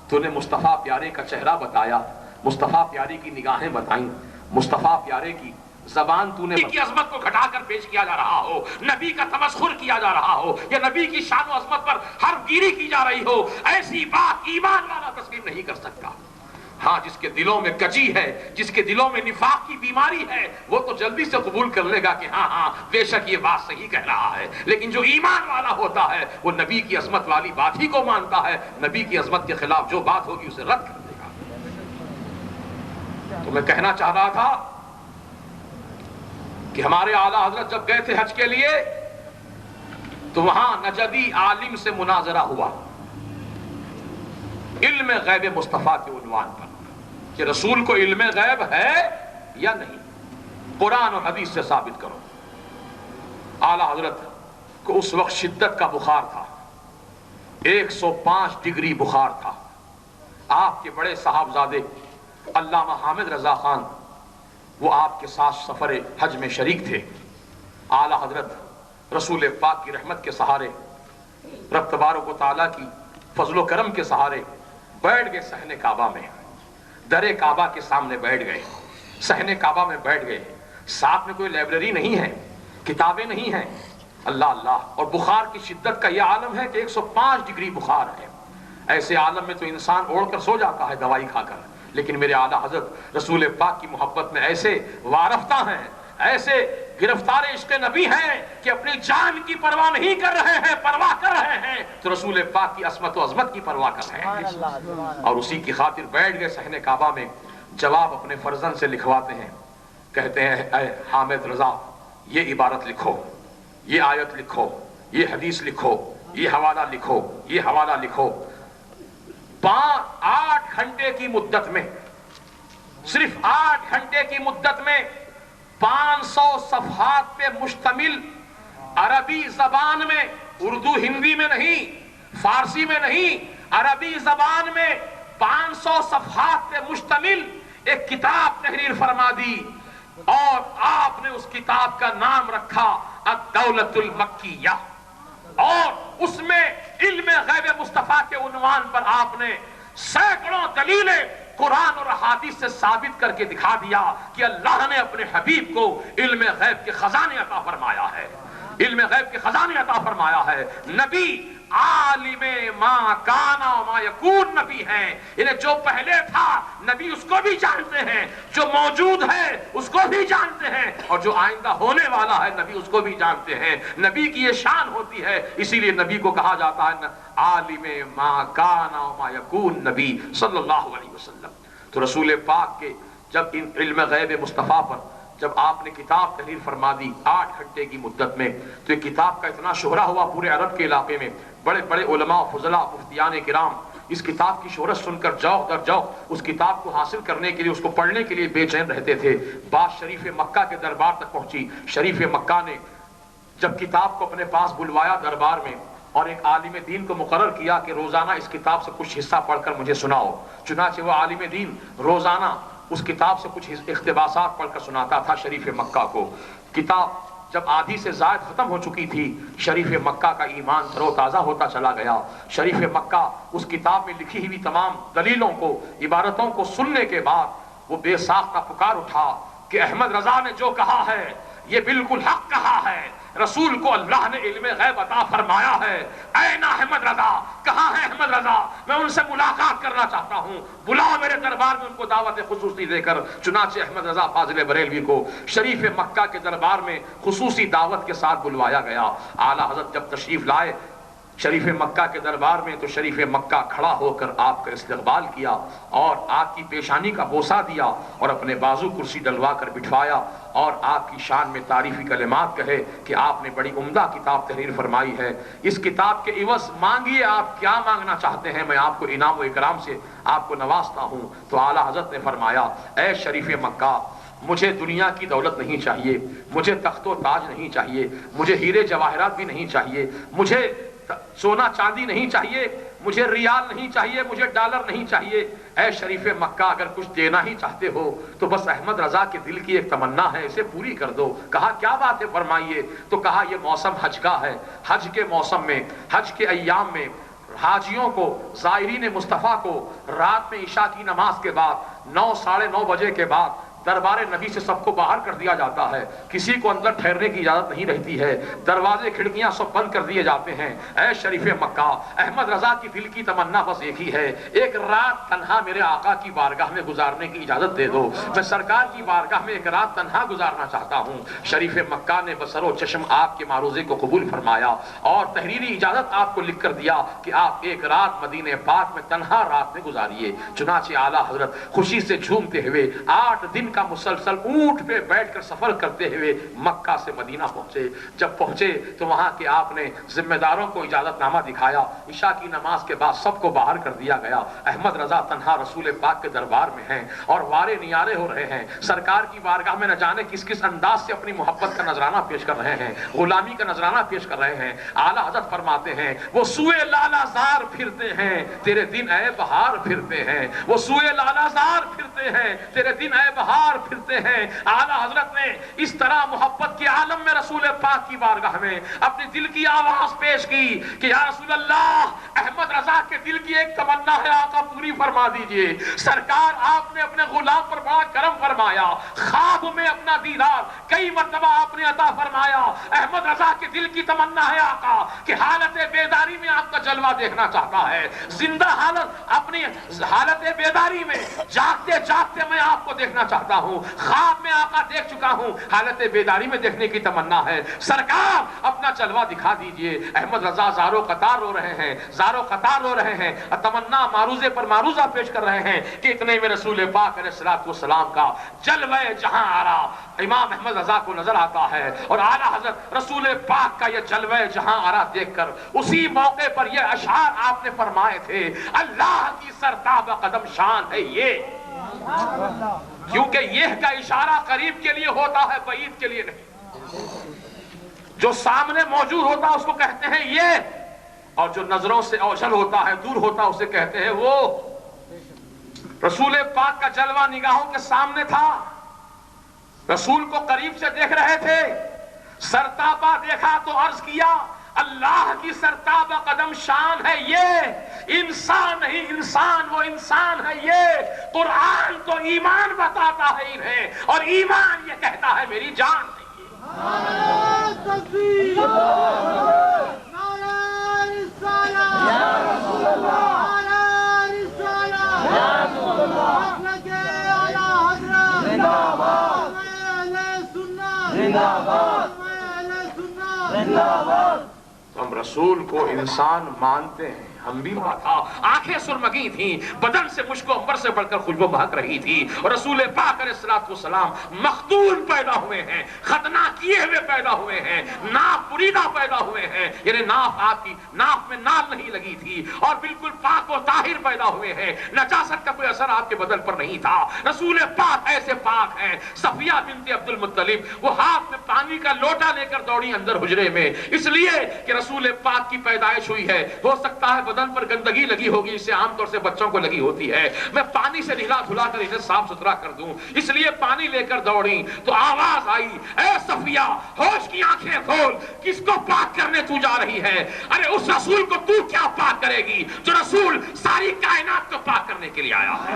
تو نے مصطفیٰ پیارے کا چہرہ بتایا، مصطفیٰ پیارے کی نگاہیں بتائیں، مصطفیٰ پیارے کی زبان تو نے کی عظمت کو گھٹا کر پیش کیا جا رہا ہو، نبی کا تمسخر کیا جا رہا ہو یا نبی کی شان و عظمت پر حرف گیری کی جا رہی ہو، ایسی بات ایمان والا تسلیم نہیں کر سکتا. ہاں جس کے دلوں میں کجی ہے، جس کے دلوں میں نفاق کی بیماری ہے، وہ تو جلدی سے قبول کر لے گا کہ ہاں بے شک یہ بات صحیح کہہ رہا ہے. لیکن جو ایمان والا ہوتا ہے وہ نبی کی عظمت والی بات ہی کو مانتا ہے، نبی کی عظمت کے خلاف جو بات ہوگی اسے رد کر دے گا. تو میں کہنا چاہ رہا تھا کہ ہمارے اعلیٰ حضرت جب گئے تھے حج کے لیے تو وہاں نجدی عالم سے مناظرہ ہوا علم غیب مصطفیٰ کے عنوان پر کہ رسول کو علم غیب ہے یا نہیں، قرآن اور حدیث سے ثابت کرو. اعلیٰ حضرت کو اس وقت شدت کا بخار تھا، 105 ڈگری بخار تھا. آپ کے بڑے صاحبزادے علامہ حامد رضا خان وہ آپ کے ساتھ سفر حج میں شریک تھے. اعلیٰ حضرت رسول پاک کی رحمت کے سہارے، رب تبارک و تعالیٰ کی فضل و کرم کے سہارے بیٹھ گئے صحن کعبہ میں، در کعبہ کے سامنے بیٹھ گئے، صحن کعبہ میں بیٹھ گئے، ساتھ میں کوئی لائبریری نہیں ہے، کتابیں نہیں ہیں، اللہ اللہ، اور بخار کی شدت کا یہ عالم ہے کہ 105 ڈگری بخار ہے، ایسے عالم میں تو انسان اوڑھ کر سو جاتا ہے دوائی کھا کر، لیکن میرے اعلیٰ حضرت رسول پاک کی محبت میں ایسے وارفتہ ہیں، ایسے گرفتار عشق نبی ہیں کہ اپنی جان کی پرواہ نہیں کر رہے ہیں، پرواہ کر رہے ہیں تو رسول پاک کی عصمت و عظمت کی پرواہ کر رہے ہیں، اور اسی کی خاطر بیٹھ گئے صحن کعبہ میں، جواب اپنے فرزند سے لکھواتے ہیں، کہتے ہیں اے حامد رضا یہ عبارت لکھو، یہ آیت لکھو، یہ حدیث لکھو، یہ حوالہ لکھو، یہ حوالہ لکھو۔ 8 گھنٹے کی مدت میں، صرف 8 گھنٹے کی مدت میں 500 صفحات پہ مشتمل عربی زبان میں، اردو ہندی میں نہیں، فارسی میں نہیں، عربی زبان میں 500 صفحات پہ مشتمل ایک کتاب تحریر فرما دی، اور آپ نے اس کتاب کا نام رکھا الدولۃ المکیہ، اور اس میں علم غیب مصطفیٰ کے عنوان پر آپ نے سینکڑوں دلیلیں قرآن اور احادیث سے ثابت کر کے دکھا دیا کہ اللہ نے اپنے حبیب کو علم غیب کے خزانے عطا فرمایا ہے، علم غیب کے خزانے عطا فرمایا ہے۔ نبی عالم ما کانا و ما یکون نبی ہیں، انہیں جو پہلے تھا نبی اس کو بھی جانتے ہیں، جو موجود ہے اس کو بھی جانتے ہیں، اور جو آئندہ ہونے والا ہے نبی اس کو بھی جانتے ہیں۔ نبی کی یہ شان ہوتی ہے، اسی لیے نبی کو کہا جاتا ہے عالم ما کانا و ما یکون نبی صلی اللہ علیہ وسلم۔ تو رسول پاک کے جب ان علم غیب مصطفیٰ پر جب آپ نے کتاب تحریر فرما دی 8 گھنٹے کی مدت میں، تو یہ کتاب کا اتنا شہرہ ہوا پورے عرب کے علاقے میں، بڑے بڑے علماء فضلاء مفتیان کرام اس کتاب کی شہرت سن کر جوق در جوق اس کتاب کو حاصل کرنے کے لیے، اس کو پڑھنے کے لیے بے چین رہتے تھے۔ بات شریف مکہ کے دربار تک پہنچی، شریف مکہ نے جب کتاب کو اپنے پاس بلوایا دربار میں، اور ایک عالم دین کو مقرر کیا کہ روزانہ اس کتاب سے کچھ حصہ پڑھ کر مجھے سناؤ، چنانچہ وہ عالم دین روزانہ اس کتاب سے کچھ اقتباسات پڑھ کر سناتا تھا شریف مکہ کو۔ کتاب جب آدھی سے زائد ختم ہو چکی تھی، شریف مکہ کا ایمان تر و تازہ ہوتا چلا گیا۔ شریف مکہ اس کتاب میں لکھی ہوئی تمام دلیلوں کو، عبارتوں کو سننے کے بعد وہ بے ساختہ پکار اٹھا کہ احمد رضا نے جو کہا ہے یہ بالکل حق کہا ہے، رسول کو اللہ نے علم غیب عطا فرمایا ہے۔ این احمد رضا، کہاں ہے احمد رضا؟ میں ان سے ملاقات کرنا چاہتا ہوں، بلاؤ میرے دربار میں ان کو دعوت خصوصی دے کر۔ چنانچہ احمد رضا فاضل بریلوی کو شریف مکہ کے دربار میں خصوصی دعوت کے ساتھ بلوایا گیا۔ اعلیٰ حضرت جب تشریف لائے شریف مکہ کے دربار میں تو شریف مکہ کھڑا ہو کر آپ کا استقبال کیا اور آپ کی پیشانی کا بوسہ دیا اور اپنے بازو کرسی ڈلوا کر بٹھوایا اور آپ کی شان میں تعریفی کلمات کہے کہ آپ نے بڑی عمدہ کتاب تحریر فرمائی ہے، اس کتاب کے عوض مانگیے آپ کیا مانگنا چاہتے ہیں، میں آپ کو انعام و اکرام سے آپ کو نوازتا ہوں۔ تو اعلیٰ حضرت نے فرمایا اے شریف مکہ، مجھے دنیا کی دولت نہیں چاہیے، مجھے تخت و تاج نہیں چاہیے، مجھے ہیرے جواہرات بھی نہیں چاہیے، مجھے سونا چاندی نہیں چاہیے، مجھے ریال نہیں چاہیے، مجھے ڈالر نہیں چاہیے۔ اے شریف مکہ، اگر کچھ دینا ہی چاہتے ہو تو بس احمد رضا کے دل کی ایک تمنا ہے، اسے پوری کر دو۔ کہا کیا بات ہے فرمائیے؟ تو کہا یہ موسم حج کا ہے، حج کے موسم میں، حج کے ایام میں حاجیوں کو، زائرین مصطفیٰ کو رات میں عشاء کی نماز کے بعد 9 ساڑھے 9 بجے کے بعد دربار نبی سے سب کو باہر کر دیا جاتا ہے، کسی کو اندر ٹھہرنے کی اجازت نہیں رہتی ہے، دروازے کھڑکیاں سب بند کر دیے جاتے ہیں۔ اے شریف مکہ، احمد رضا کی دل کی تمنا بس ایک ہی ہے، ایک رات تنہا میرے آقا کی بارگاہ میں گزارنے کی اجازت دے دو، میں سرکار کی بارگاہ میں ایک رات تنہا گزارنا چاہتا ہوں۔ شریف مکہ نے بسر و چشم آپ کے معروضے کو قبول فرمایا اور تحریری اجازت آپ کو لکھ کر دیا کہ آپ ایک رات مدینہ پاک میں تنہا رات میں گزاریے۔ چنانچہ اعلیٰ حضرت خوشی سے جھومتے ہوئے 8 دن کا مسلسل اونٹ پہ بیٹھ کر سفر کرتے ہوئے مکہ سے مدینہ پہنچے۔ جب پہنچے تو وہاں کے آپ نے ذمہ داروں کو اجازت نامہ دکھایا، عشاء کی نماز کے بعد سب کو باہر کر دیا گیا۔ احمد رضا تنہا رسول پاک کے دربار میں ہیں اور وارے نیارے ہو رہے ہیں، سرکار کی بارگاہ میں نہ جانے کس کس انداز سے اپنی محبت کا نذرانہ پیش کر رہے ہیں، غلامی کا نذرانہ پیش کر رہے ہیں۔ اعلیٰ حضرت فرماتے ہیں وہ سوئے لالا زار پھرتے ہیں تیرے دن اے بہار پھرتے ہیں، وہ سوئے لالا زار پھرتے ہیں تیرے دن اے بہار مار پھرتے ہیں۔ اعلیٰ حضرت نے اس طرح محبت کے عالم میں رسول پاک کی بارگاہ میں اپنی دل کی آواز پیش کی کہ یا رسول اللہ، احمد رضا کے دل کی ایک تمنا ہے، آقا پوری فرما دیجئے۔ سرکار آپ نے اپنے غلام پر بڑا کرم فرمایا، خواب میں اپنا دیدار کئی مرتبہ آپ نے عطا فرمایا۔ احمد رضا کے دل کی تمنا ہے آقا کہ حالت بیداری میں آپ کا جلوہ دیکھنا چاہتا ہے، زندہ حالت اپنی حالت بیداری میں جاگتے جاگتے میں آپ کو دیکھنا چاہتا ہوں، خواب میں آقا دیکھ چکا ہوں، حالت بیداری میں دیکھنے کی تمنا ہے، سرکار اپنا جلوہ دکھا دیجئے۔ احمد رضا زارو قطار رو رہے ہیں، زارو قطار رو رہے ہیں، تمنا معروضے پر معروضہ پیش کر رہے ہیں کہ اتنے میں رسول پاک علیہ السلام کا جلوہ جہاں آرا امام احمد رضا کو نظر آتا ہے، اور اعلیٰ حضرت رسول پاک کا یہ جلوہ جہاں آرا دیکھ کر اسی موقع پر یہ اشعار آپ نے فرمائے تھے، اللہ کی سرتاب قدم شان ہے یہ، کیونکہ یہ کا اشارہ قریب کے لیے ہوتا ہے، بعید کے لیے نہیں۔ جو سامنے موجود ہوتا ہے اس کو کہتے ہیں یہ، اور جو نظروں سے اوجھل ہوتا ہے، دور ہوتا ہے، اسے کہتے ہیں وہ۔ رسول پاک کا جلوہ نگاہوں کے سامنے تھا، رسول کو قریب سے دیکھ رہے تھے، سرتابہ دیکھا تو عرض کیا اللہ کی سرتابہ قدم شان ہے یہ، انسان نہیں انسان، وہ انسان ہے یہ۔ قرآن تو ایمان بتاتا ہے انہیں، اور ایمان یہ کہتا ہے میری جان ہے۔ ہم رسول کو انسان مانتے ہیں، ہم بھی تھا، آنکھیں سرمگی تھیں، بدن سے مشک و عنبر سے بڑھ کر خوشبو مہک رہی تھی، اور رسول پاک علیہ السلام مختون پیدا ہوئے ہیں، ختنہ کیے ہوئے پیدا ہوئے ہیں، ناف بریدہ پیدا ہوئے ہیں، یعنی ناف آپ کی ناف میں نال نہیں لگی تھی، اور بالکل پاک و طاہر پیدا ہوئے ہیں، نجاست کا کوئی اثر آپ کے بدن پر نہیں تھا۔ رسول پاک ایسے پاک ہیں، صفیہ بنت عبد المطلب وہ ہاتھ میں پانی کا لوٹا لے کر دوڑی اندر حجرے میں، اس لیے کہ رسول پاک کی پیدائش ہوئی ہے، ہو سکتا ہے بدن پر گندگی لگی ہوگی، اس سے عام طور سے بچوں کو لگی ہوتی ہے، میں پانی سے نہلا دھلا کر انہیں صاف ستھرا کر دوں، اس لیے پانی لے کر دوڑی تو آواز آئی، اے صفیہ ہوش کی آنکھیں کھول، کس کو پاک کرنے تو جا رہی ہے؟ ارے اس رسول کو تو کیا پاک کرے گی جو رسول ساری کائنات کو پاک کرنے کے لیے آیا ہے۔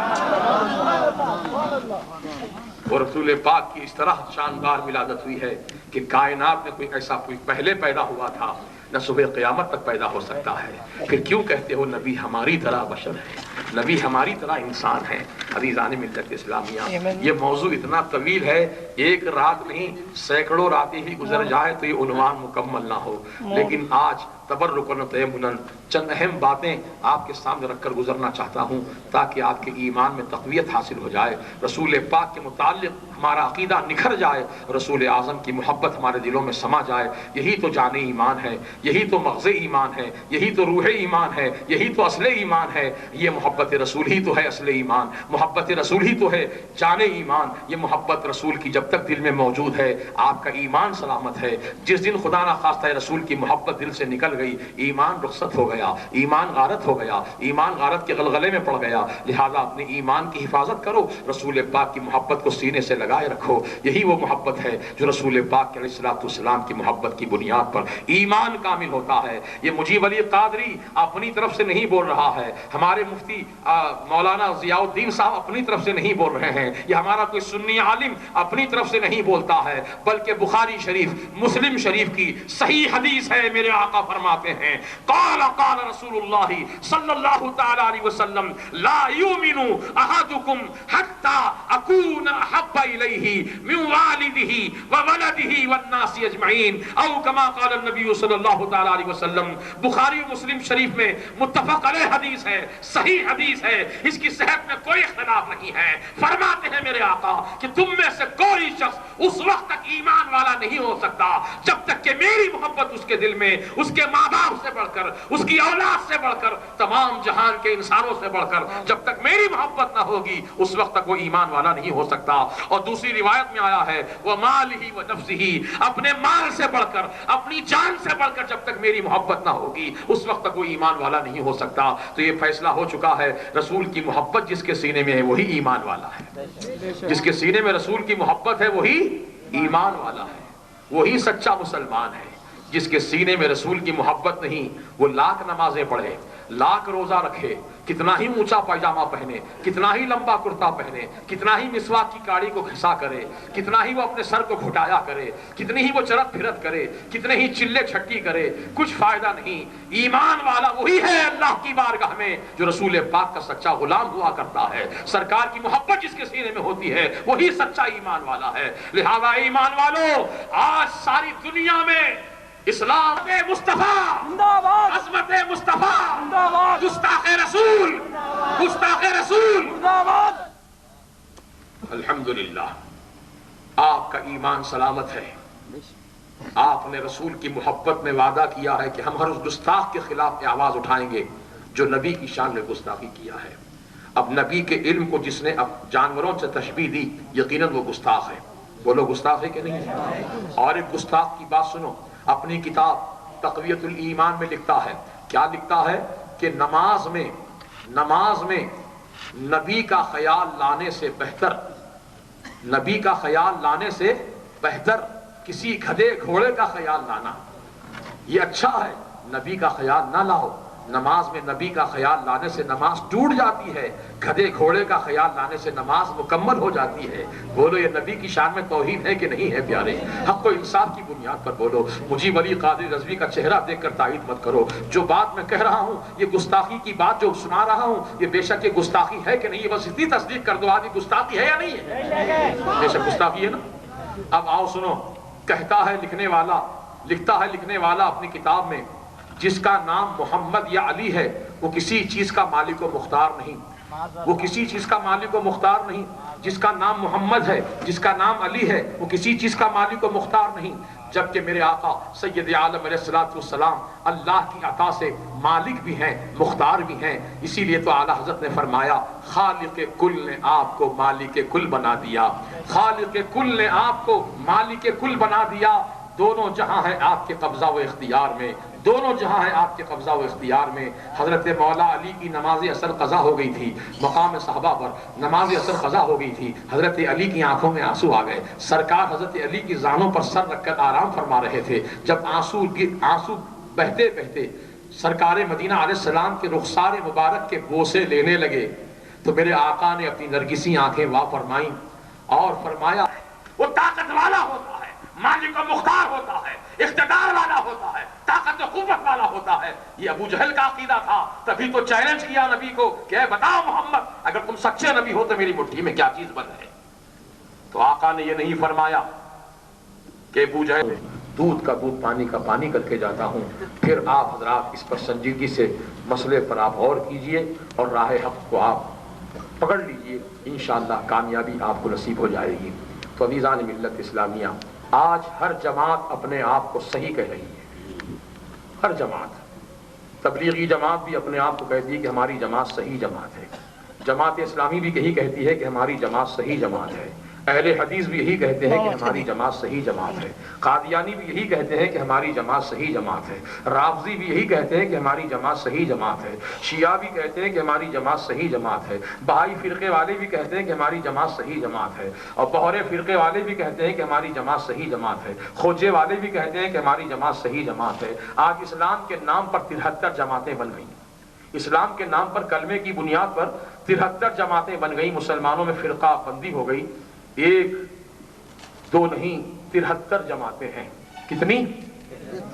اور رسول پاک کی اس طرح شاندار ولادت ہوئی ہے کہ کائنات میں کوئی ایسا کوئی پہلے پیدا ہوا تھا نہ صبح قیامت تک پیدا ہو سکتا ہے۔ پھر کیوں کہتے ہو نبی ہماری طرح بشر ہے، نبی ہماری طرح انسان ہے؟ عزیزان ملت اسلامیہ، یہ موضوع اتنا طویل ہے، ایک رات نہیں سینکڑوں راتیں ہی گزر جائے تو یہ عنوان مکمل نہ ہو، لیکن آج تبرکن و تیمنن چند اہم باتیں آپ کے سامنے رکھ کر گزرنا چاہتا ہوں تاکہ آپ کے ایمان میں تقویت حاصل ہو جائے، رسول پاک کے متعلق ہمارا عقیدہ نکھر جائے، رسول اعظم کی محبت ہمارے دلوں میں سما جائے۔ یہی تو جان ایمان ہے، یہی تو مغز ایمان ہے، یہی تو روح ایمان ہے، یہی تو اصل ایمان ہے، یہ محبت رسول ہی تو ہے اصل ایمان، محبت رسول ہی تو ہے جان ایمان۔ یہ محبت رسول کی جب تک دل میں موجود ہے آپ کا ایمان سلامت ہے۔ جس دن خدا نہ خواستہ رسول کی محبت دل سے نکل گئی، ایمان رخصت ہو گیا، ایمان غارت ہو گیا، ایمان غارت کے غلغلے میں پڑ گیا۔ لہذا اپنے ایمان کی حفاظت کرو، رسول پاک کی محبت کو سینے سے لگائے رکھو، یہی وہ محبت ہے جو رسول پاک علیہ السلام کی محبت کی بنیاد پر ایمان کامل ہوتا ہے۔ یہ مجیب علی قادری اپنی طرف سے نہیں بول رہا ہے، ہمارے مفتی مولانا ضیاء الدین صاحب اپنی طرف سے نہیں بول رہے ہیں، یہ ہمارا کوئی سنی عالم اپنی طرف سے نہیں بولتا ہے، بلکہ بخاری شریف مسلم شریف کی صحیح حدیث ہے۔ میرے آقا فرماتے ہیں قال قال رسول اللہ صلی اللہ تعالی علیہ وسلم لا یؤمن احدکم حتی اکون احب الیہ من والدہ وولدہ والناس اجمعین او کما قال النبی صلی اللہ تعالی علیہ وسلم۔ بخاری مسلم شریف میں متفق علیہ حدیث ہے، صحیح حدیث ہے، اس کی صحت میں کوئی اختلاف نہیں ہے۔ فرماتے ہیں میرے آقا کہ تم میں سے کوئی شخص اس وقت تک ایمان والا نہیں ہو سکتا جب تک کہ میری محبت اس کے دل میں، اس کے ماں باپ سے بڑھ کر، اس کی اولاد سے بڑھ کر، تمام جہان کے انسانوں سے بڑھ کر جب تک میری محبت نہ ہوگی اس وقت تک وہ ایمان والا والا نہیں ہو سکتا۔ اور دوسری روایت میں آیا ہے وَمَالِهِ وَنَفْسِهِ، اپنے مال سے بڑھ کر، اپنی جان سے بڑھ کر جب تک میری محبت نہ ہوگی اس وقت تک وہ ایمان والا نہیں ہو سکتا۔ تو یہ فیصلہ ہو چکا ہے، رسول کی محبت جس کے سینے میں ہے وہی ایمان والا ہے، جس کے سینے میں رسول کی محبت ہے وہی ایمان والا ہے، وہی سچا مسلمان ہے۔ جس کے سینے میں رسول کی محبت نہیں، وہ لاکھ نمازیں پڑھے، لاکھ روزہ رکھے، کتنا ہی اونچا پائجامہ پہنے، کتنا ہی لمبا کرتا پہنے، کتنا ہی مسواک کی کاڑی کو گھسا کرے، کتنا ہی وہ اپنے سر کو گھٹایا کرے، کتنی ہی وہ چرت پھرت کرے، کتنے ہی چلے چھٹی کرے، کچھ فائدہ نہیں۔ ایمان والا وہی ہے اللہ کی بارگاہ میں جو رسول پاک کا سچا غلام ہوا کرتا ہے۔ سرکار کی محبت جس کے سینے میں ہوتی ہے وہی سچا ایمان والا ہے۔ لہذا ایمان والو، آج ساری دنیا میں اسلام مصطفیٰ، عظمت مصطفیٰ، گستاخ رسول، گستاخ رسول، الحمدللہ آپ کا ایمان سلامت ہے۔ آپ نے رسول کی محبت میں وعدہ کیا ہے کہ ہم ہر اس گستاخ کے خلاف آواز اٹھائیں گے جو نبی کی شان میں گستاخی کیا ہے۔ اب نبی کے علم کو جس نے اب جانوروں سے تشبیہ دی، یقیناً وہ گستاخ ہے۔ بولو گستاخ ہے کہ نہیں ہے؟ اور ایک گستاخ کی بات سنو، اپنی کتاب تقویت الایمان میں لکھتا ہے، کیا لکھتا ہے کہ نماز میں نبی کا خیال لانے سے بہتر، نبی کا خیال لانے سے بہتر کسی گدھے گھوڑے کا خیال لانا یہ اچھا ہے۔ نبی کا خیال نہ لاؤ، نماز میں نبی کا خیال لانے سے نماز ٹوٹ جاتی ہے، گدھے گھوڑے کا خیال لانے سے نماز مکمل ہو جاتی ہے۔ بولو یہ نبی کی شان میں توہین ہے کہ نہیں ہے پیارے؟ حق و انصاف کی بنیاد پر بولو۔ مجھے ولی قادری رضوی کا چہرہ دیکھ کر تائید مت کرو۔ جو بات میں کہہ رہا ہوں، یہ گستاخی کی بات جو سنا رہا ہوں، یہ بے شک یہ گستاخی ہے کہ نہیں، یہ بس اتنی تصدیق کر دو، آدھی گستاخی ہے یا نہیں ہے؟ بے شک گستاخی ہے نا۔ اب آؤ سنو، کہتا ہے لکھنے والا اپنی کتاب میں، جس کا نام محمد یا علی ہے وہ کسی چیز کا مالک و مختار نہیں، وہ کسی چیز کا مالک و مختار نہیں۔ جس کا نام محمد ہے، جس کا نام علی ہے، وہ کسی چیز کا مالک و مختار نہیں، جبکہ میرے آقا سید عالم علیہ السلام اللہ کی عطا سے مالک بھی ہیں، مختار بھی ہیں۔ اسی لیے تو اعلیٰ حضرت نے فرمایا خالق کل نے آپ کو مالک کل بنا دیا، خالق کل نے آپ کو مالک کل بنا دیا۔ دونوں جہاں ہے آپ کے قبضہ و اختیار میں، دونوں جہاں ہے آپ کے قبضہ و اختیار میں۔ حضرت مولا علی کی نماز عصر قضا ہو گئی تھی، مقام صحابہ پر نماز عصر قضا ہو گئی تھی، حضرت علی کی آنکھوں میں آنسو آ گئے، سرکار حضرت علی کی زانوں پر سر رکھ کر آرام فرما رہے تھے۔ جب آنسو بہتے بہتے سرکار مدینہ علیہ السلام کے رخسار مبارک کے بوسے لینے لگے تو میرے آقا نے اپنی نرگسی آنکھیں وا فرمائیں اور فرمایا وہ طاقت والا ہوتا ہے، مالک و مختار ہوتا ہے، اقتدار والا ہوتا ہے، طاقت و قوت والا ہوتا ہے۔ یہ ابو جہل کا عقیدہ تھا، تبھی تو چیلنج کیا نبی کو کہ اے بتاؤ محمد، اگر تم سچے نبی ہو تو میری مٹھی میں کیا چیز بند ہے؟ تو آقا نے یہ نہیں فرمایا کہ ابو جہل دودھ کا دودھ پانی کا پانی کر کے جاتا ہوں۔ پھر آپ حضرات اس پر سنجیدگی سے مسئلے پر آپ غور کیجئے اور راہ حق کو آپ پکڑ لیجئے، انشاءاللہ کامیابی آپ کو نصیب ہو جائے گی۔ تو عزیزان ملت اسلامیہ، آج ہر جماعت اپنے آپ کو صحیح کہہ رہی ہے، ہر جماعت، تبلیغی جماعت بھی اپنے آپ کو کہتی ہے کہ ہماری جماعت صحیح جماعت ہے، جماعت اسلامی بھی یہی کہتی ہے کہ ہماری جماعت صحیح جماعت ہے، اہل حدیث بھی یہی کہتے ہیں کہ ہماری جماعت صحیح جماعت ہے، قادیانی بھی یہی کہتے ہیں کہ ہماری جماعت صحیح جماعت ہے، رافضی بھی یہی کہتے ہیں کہ ہماری جماعت صحیح جماعت ہے، شیعہ بھی کہتے ہیں کہ ہماری جماعت صحیح جماعت ہے، بہائی فرقے والے بھی کہتے ہیں کہ ہماری جماعت صحیح جماعت ہے، اور بہرے فرقے والے بھی کہتے ہیں کہ ہماری جماعت صحیح جماعت ہے، خوجے والے بھی کہتے ہیں کہ ہماری جماعت صحیح جماعت ہے۔ آج اسلام کے نام پر 73 جماعتیں بن گئیں، اسلام کے نام پر کلمے کی بنیاد پر 73 جماعتیں بن گئیں، مسلمانوں میں فرقہ بندی ہو گئی، ایک دو نہیں 73 جماعتیں ہیں۔ کتنی؟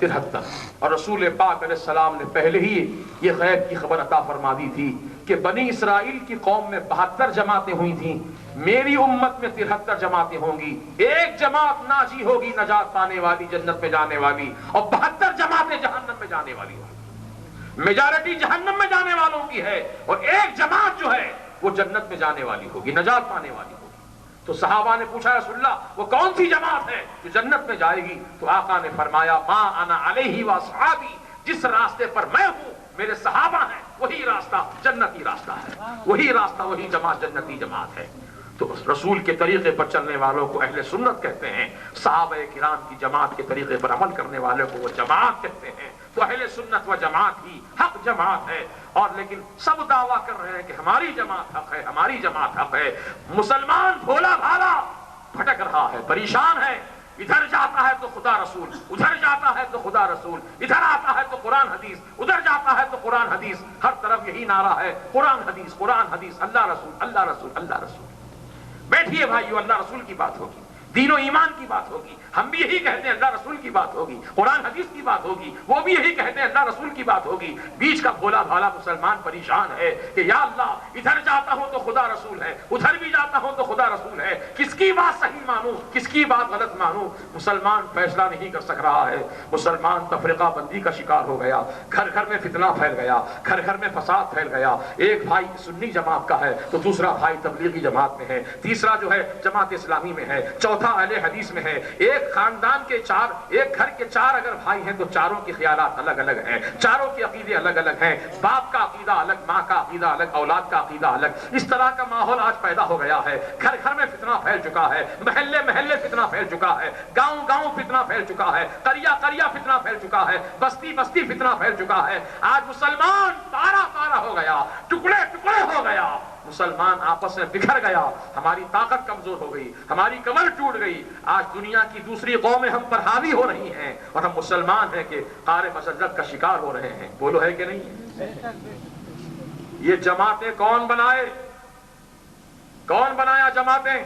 73۔ اور رسول پاک علیہ السلام نے پہلے ہی یہ غیب کی خبر عطا فرما دی تھی کہ بنی اسرائیل کی قوم میں 72 جماعتیں ہوئی تھیں، میری امت میں 73 جماعتیں ہوں گی، ایک جماعت ناجی ہوگی، نجات پانے والی، جنت میں جانے والی، اور 72 جماعتیں جہنم میں جانے والی ہوگی۔ میجارٹی جہنم میں جانے والوں کی ہے اور ایک جماعت جو ہے وہ جنت میں جانے والی ہوگی، نجات پانے والی ہوگی۔ تو صحابہ نے پوچھا رسول اللہ وہ کون سی جماعت ہے جو جنت میں جائے گی؟ تو آقا نے فرمایا ما انا علیہ واصحابی، جس راستے پر میں ہوں میرے صحابہ ہیں وہی راستہ جنتی راستہ ہے، وہی راستہ وہی جماعت جنتی جماعت ہے۔ تو رسول کے طریقے پر چلنے والوں کو اہل سنت کہتے ہیں، صحابہ کرام کی جماعت کے طریقے پر عمل کرنے والوں کو وہ جماعت کہتے ہیں۔ تو اہل سنت و جماعت ہی حق جماعت ہے، اور لیکن سب دعویٰ کر رہے ہیں کہ ہماری جماعت حق ہے، ہماری جماعت حق ہے۔ مسلمان بھولا بھالا بھٹک رہا ہے، پریشان ہے، ادھر جاتا ہے تو خدا رسول، ادھر جاتا ہے تو خدا رسول، ادھر آتا ہے تو قرآن حدیث، ادھر جاتا ہے تو قرآن حدیث، ہر طرف یہی نعرہ ہے قرآن حدیث قرآن حدیث، اللہ رسول اللہ رسول اللہ رسول۔ بیٹھیے بھائیو، اللہ رسول کی بات ہوگی، دین و ایمان کی بات ہوگی، ہم بھی یہی کہتے ہیں اللہ رسول کی بات ہوگی، قرآن حدیث کی بات ہوگی، وہ بھی یہی کہتے ہیں اللہ رسول کی بات ہوگی۔ بیچ کا بھولا بھالا مسلمان پریشان ہے کہ یا اللہ ادھر جاتا ہوں تو خدا رسول ہے، ادھر بھی جاتا ہوں تو خدا رسول ہے، کس کی بات صحیح مانوں کس کی بات غلط مانوں؟ مسلمان فیصلہ نہیں کر سک رہا ہے، مسلمان تفرقہ بندی کا شکار ہو گیا، گھر گھر میں فتنہ پھیل گیا، گھر گھر میں فساد پھیل گیا، ایک بھائی سنی جماعت کا ہے تو دوسرا بھائی تبلیغی جماعت میں ہے، تیسرا جو ہے جماعت اسلامی میں ہے، چوتھا اہل حدیث میں ہے۔ ایک خاندان کے چار، ایک گھر کے چار اگر بھائی ہیں تو چاروں کے خیالات الگ الگ ہیں، چاروں کے عقیدے الگ الگ ہیں، باپ کا عقیدہ الگ، ماں کا عقیدہ الگ، اولاد کا عقیدہ الگ۔ اس طرح کا ماحول آج پیدا ہو گیا ہے، گھر گھر میں فتنہ پھیل چکا ہے، محلے محلے فتنہ پھیل چکا ہے، گاؤں گاؤں فتنہ پھیل چکا ہے، قریہ قریہ فتنہ پھیل چکا ہے، بستی بستی فتنہ پھیل چکا ہے۔ آج مسلمان پارا پارا ہو گیا، ٹکڑے ٹکڑے ہو گیا، مسلمان آپس میں بکھر گیا، ہماری طاقت کمزور ہو گئی، ہماری کمر ٹوٹ گئی۔ آج دنیا کی دوسری قومیں ہم پر حاوی ہو رہی ہیں اور ہم مسلمان ہیں کہ قعر مسرت کا شکار ہو رہے ہیں۔ بولو ہے کہ نہیں؟ یہ جماعتیں کون بنائے؟ کون بنایا جماعتیں؟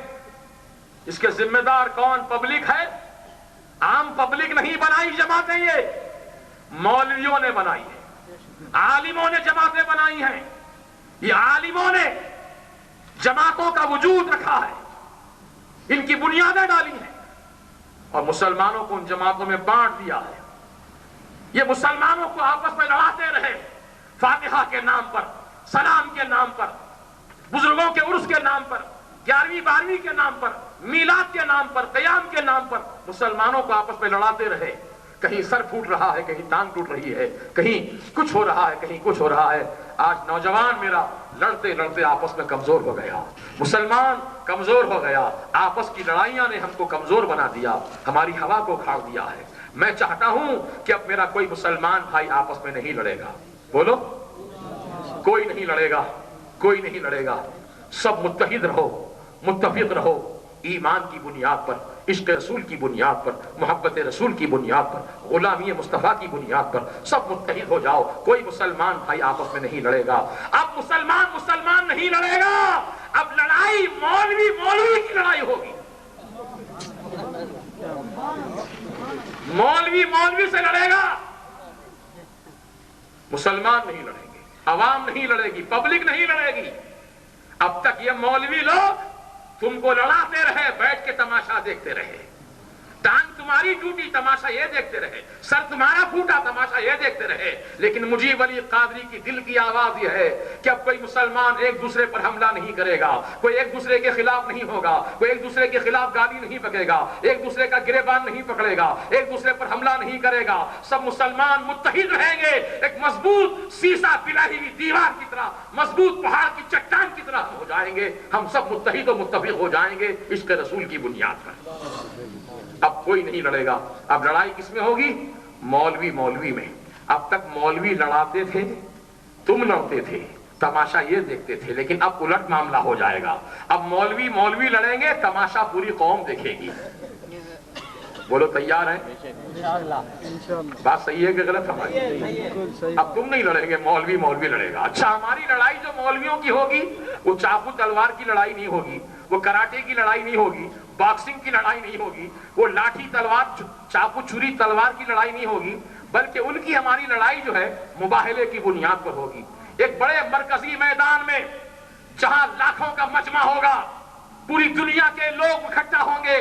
اس کے ذمہ دار کون؟ پبلک ہے، عام پبلک نہیں بنائی جماعتیں، یہ مولویوں نے بنائی ہیں، عالموں نے جماعتیں بنائی ہیں، یہ عالموں نے جماعتوں کا وجود رکھا ہے، ان کی بنیادیں ڈالی ہیں اور مسلمانوں کو ان جماعتوں میں بانٹ دیا ہے۔ یہ مسلمانوں کو آپس میں لڑاتے رہے، فاتحہ کے نام پر، سلام کے نام پر، بزرگوں کے عرس کے نام پر، 11ویں 12ویں کے نام پر، میلاد کے نام پر، قیام کے نام پر مسلمانوں کو آپس میں لڑاتے رہے۔ کہیں سر پھوٹ رہا ہے، کہیں ٹانگ ٹوٹ رہی ہے، کہیں کچھ ہو رہا ہے، کہیں کچھ ہو رہا ہے۔ آج نوجوان میرا لڑتے لڑتے آپس میں کمزور ہو گیا، مسلمان کمزور ہو گیا، آپس کی لڑائیاں نے ہم کو کمزور بنا دیا، ہماری ہوا کو کھاڑ دیا ہے۔ میں چاہتا ہوں کہ اب میرا کوئی مسلمان بھائی آپس میں نہیں لڑے گا۔ بولو، کوئی نہیں لڑے گا، کوئی نہیں لڑے گا، سب متحد رہو، متفق رہو، ایمان کی بنیاد پر، عشق رسول کی بنیاد پر، محبت رسول کی بنیاد پر، غلامی مصطفیٰ کی بنیاد پر سب متحد ہو جاؤ۔ کوئی مسلمان بھائی آپس میں نہیں لڑے گا۔ اب مسلمان نہیں لڑے گا، اب لڑائی مولوی کی لڑائی ہوگی۔ مولوی سے لڑے گا، مسلمان نہیں لڑیں گے، عوام نہیں لڑے گی، پبلک نہیں لڑے گی۔ اب تک یہ مولوی لوگ تم کو لڑاتے رہے، بیٹھ کے تماشا دیکھتے رہے، ٹانگ تمہاری ٹوٹی تماشا یہ دیکھتے رہے، سر تمہارا پھوٹا تماشا یہ دیکھتے رہے، لیکن مجیب علی قادری کی دل کی آواز یہ ہے کہ اب کوئی مسلمان ایک دوسرے پر حملہ نہیں کرے گا، کوئی ایک دوسرے کے خلاف نہیں ہوگا، کوئی ایک دوسرے کے خلاف گالی نہیں پکڑے گا، ایک دوسرے کا گریبان نہیں پکڑے گا، ایک دوسرے پر حملہ نہیں کرے گا، سب مسلمان متحد رہیں گے، ایک مضبوط سیسا پلائی ہوئی دیوار کی طرح، مضبوط پہاڑ کی چٹان کی طرح ہم ہو جائیں گے، ہم سب متحد و متفق ہو جائیں گے عشق رسول کی بنیاد پر۔ اب کوئی نہیں لڑے گا۔ اب لڑائی کس میں ہوگی؟ مولوی میں۔ اب تک مولوی لڑاتے تھے، تم لڑتے تھے، تماشا یہ دیکھتے تھے، لیکن اب الٹ معاملہ ہو جائے گا۔ اب مولوی لڑیں گے، تماشا پوری قوم دیکھے گی۔ بولو تیار ہیں؟ بات صحیح ہے کہ غلط ہماری؟ اب تم نہیں لڑیں گے، مولوی لڑے گا۔ اچھا، ہماری لڑائی جو مولویوں کی ہوگی وہ چاقو تلوار کی لڑائی نہیں ہوگی، وہ کراٹے کی لڑائی نہیں ہوگی، باکسنگ کی لڑائی نہیں ہوگی، وہ لاٹھی تلوار چاقو چھری تلوار کی لڑائی نہیں ہوگی، بلکہ ان کی ہماری لڑائی جو ہے مباہلے کی بنیاد پر ہوگی۔ ایک بڑے مرکزی میدان میں جہاں لاکھوں کا مجمع ہوگا، پوری دنیا کے لوگ اکٹھا ہوں گے،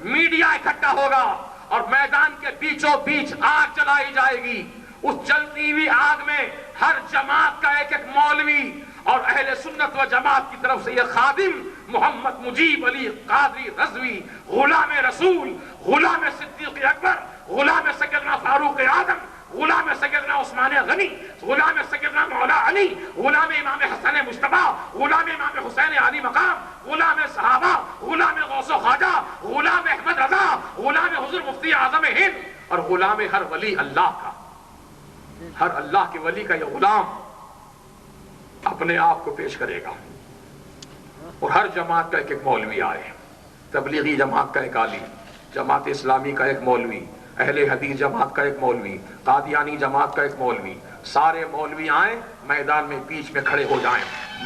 میڈیا اکٹھا ہوگا اور میدان کے بیچوں بیچ آگ جلائی جائے گی۔ اس جلتی ہوئی آگ میں ہر جماعت کا ایک مولوی اور اہل سنت و جماعت کی طرف سے یہ خادم محمد مجیب علی قادری رضوی، غلام رسول، غلام صدیق اکبر، غلام سیدنا فاروق اعظم، غلام سیدنا عثمان غنی، غلام سیدنا مولا علی، غلام امام حسن مجتبی، غلام امام حسین علی مقام، غلام صحابہ غلام ہر ولی اللہ کا، ہر اللہ کے ولی کا یہ غلام اپنے آپ کو پیش کرے گا، اور ہر جماعت کا ایک ایک مولوی آئے، تبلیغی جماعت کا ایک عالم، جماعت اسلامی کا ایک مولوی، اہل حدیث جماعت کا ایک مولوی، قادیانی جماعت کا ایک مولوی، سارے مولوی آئیں، میدان میں بیچ میں کھڑے ہو جائیں،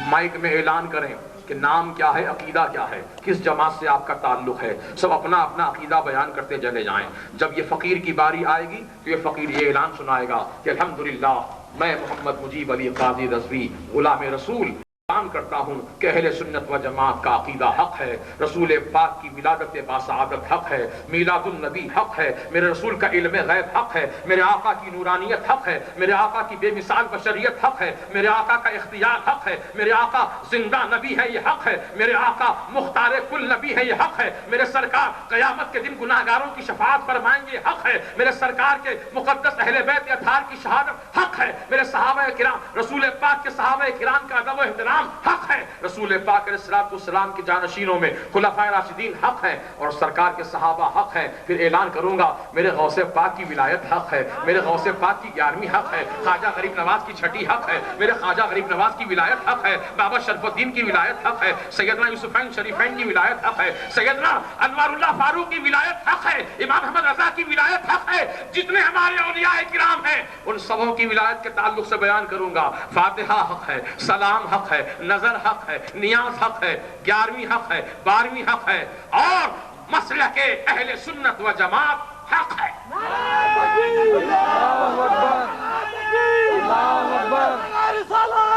مائک میں اعلان کریں کہ نام کیا ہے، عقیدہ کیا ہے، کس جماعت سے آپ کا تعلق ہے، سب اپنا اپنا عقیدہ بیان کرتے چلے جائیں۔ جب یہ فقیر کی باری آئے گی تو یہ فقیر یہ اعلان سنائے گا کہ الحمدللہ میں محمد مجیب علی قاضی رضوی غلام رسول اعلان کرتا ہوں کہ اہل سنت و جماعت کا عقیدہ حق ہے، رسول پاک کی ولادت باسعادت حق ہے، میلاد النبی حق ہے، میرے رسول کا علم غیب حق ہے، میرے آقا کی نورانیت حق ہے، میرے آقا کی بے مثال بشریت حق ہے، میرے آقا کا اختیار حق ہے، میرے آقا زندہ نبی ہے یہ حق ہے، میرے آقا مختار کل نبی ہے یہ حق ہے، میرے سرکار قیامت کے دن گناہگاروں کی شفاعت فرمائیں گے حق ہے، میرے سرکار کے مقدس اہل بیت اطہار کی شہادت حق ہے، میرے صحابہ کرام رسول پاک کے صحابہ کرام کا ادب و احترام حق ہے، رسول پاک علیہ السلام کے جانشینوں میں خلفائے راشدین حق ہے، اور سرکار کے صحابہ حق ہے۔ پھر اعلان کروں گا میرے غوث پاک کی ولایت حق ہے، میرے غوث پاک کی 11ویں حق ہے، خواجہ غریب نواز کی 6ٹھی حق ہے، میرے خواجہ غریب نواز کی ولایت حق ہے، بابا شرف الدین کی ولایت حق ہے، سیدنا یوسفین شریفین کی ولایت حق ہے، سیدنا انوار اللہ فاروق کی ولایت حق ہے، امام احمد رضا کی ولایت حق ہے، جتنے ہمارے اولیاء کرام ہیں ان سبوں کی ولایت کے تعلق سے بیان کروں گا۔ فاتحہ حق ہے، سلام حق ہے، نظر حق ہے، نیاز حق ہے، 11ویں حق ہے، 12ویں حق ہے، اور مسلک اہل سنت و جماعت حق ہے۔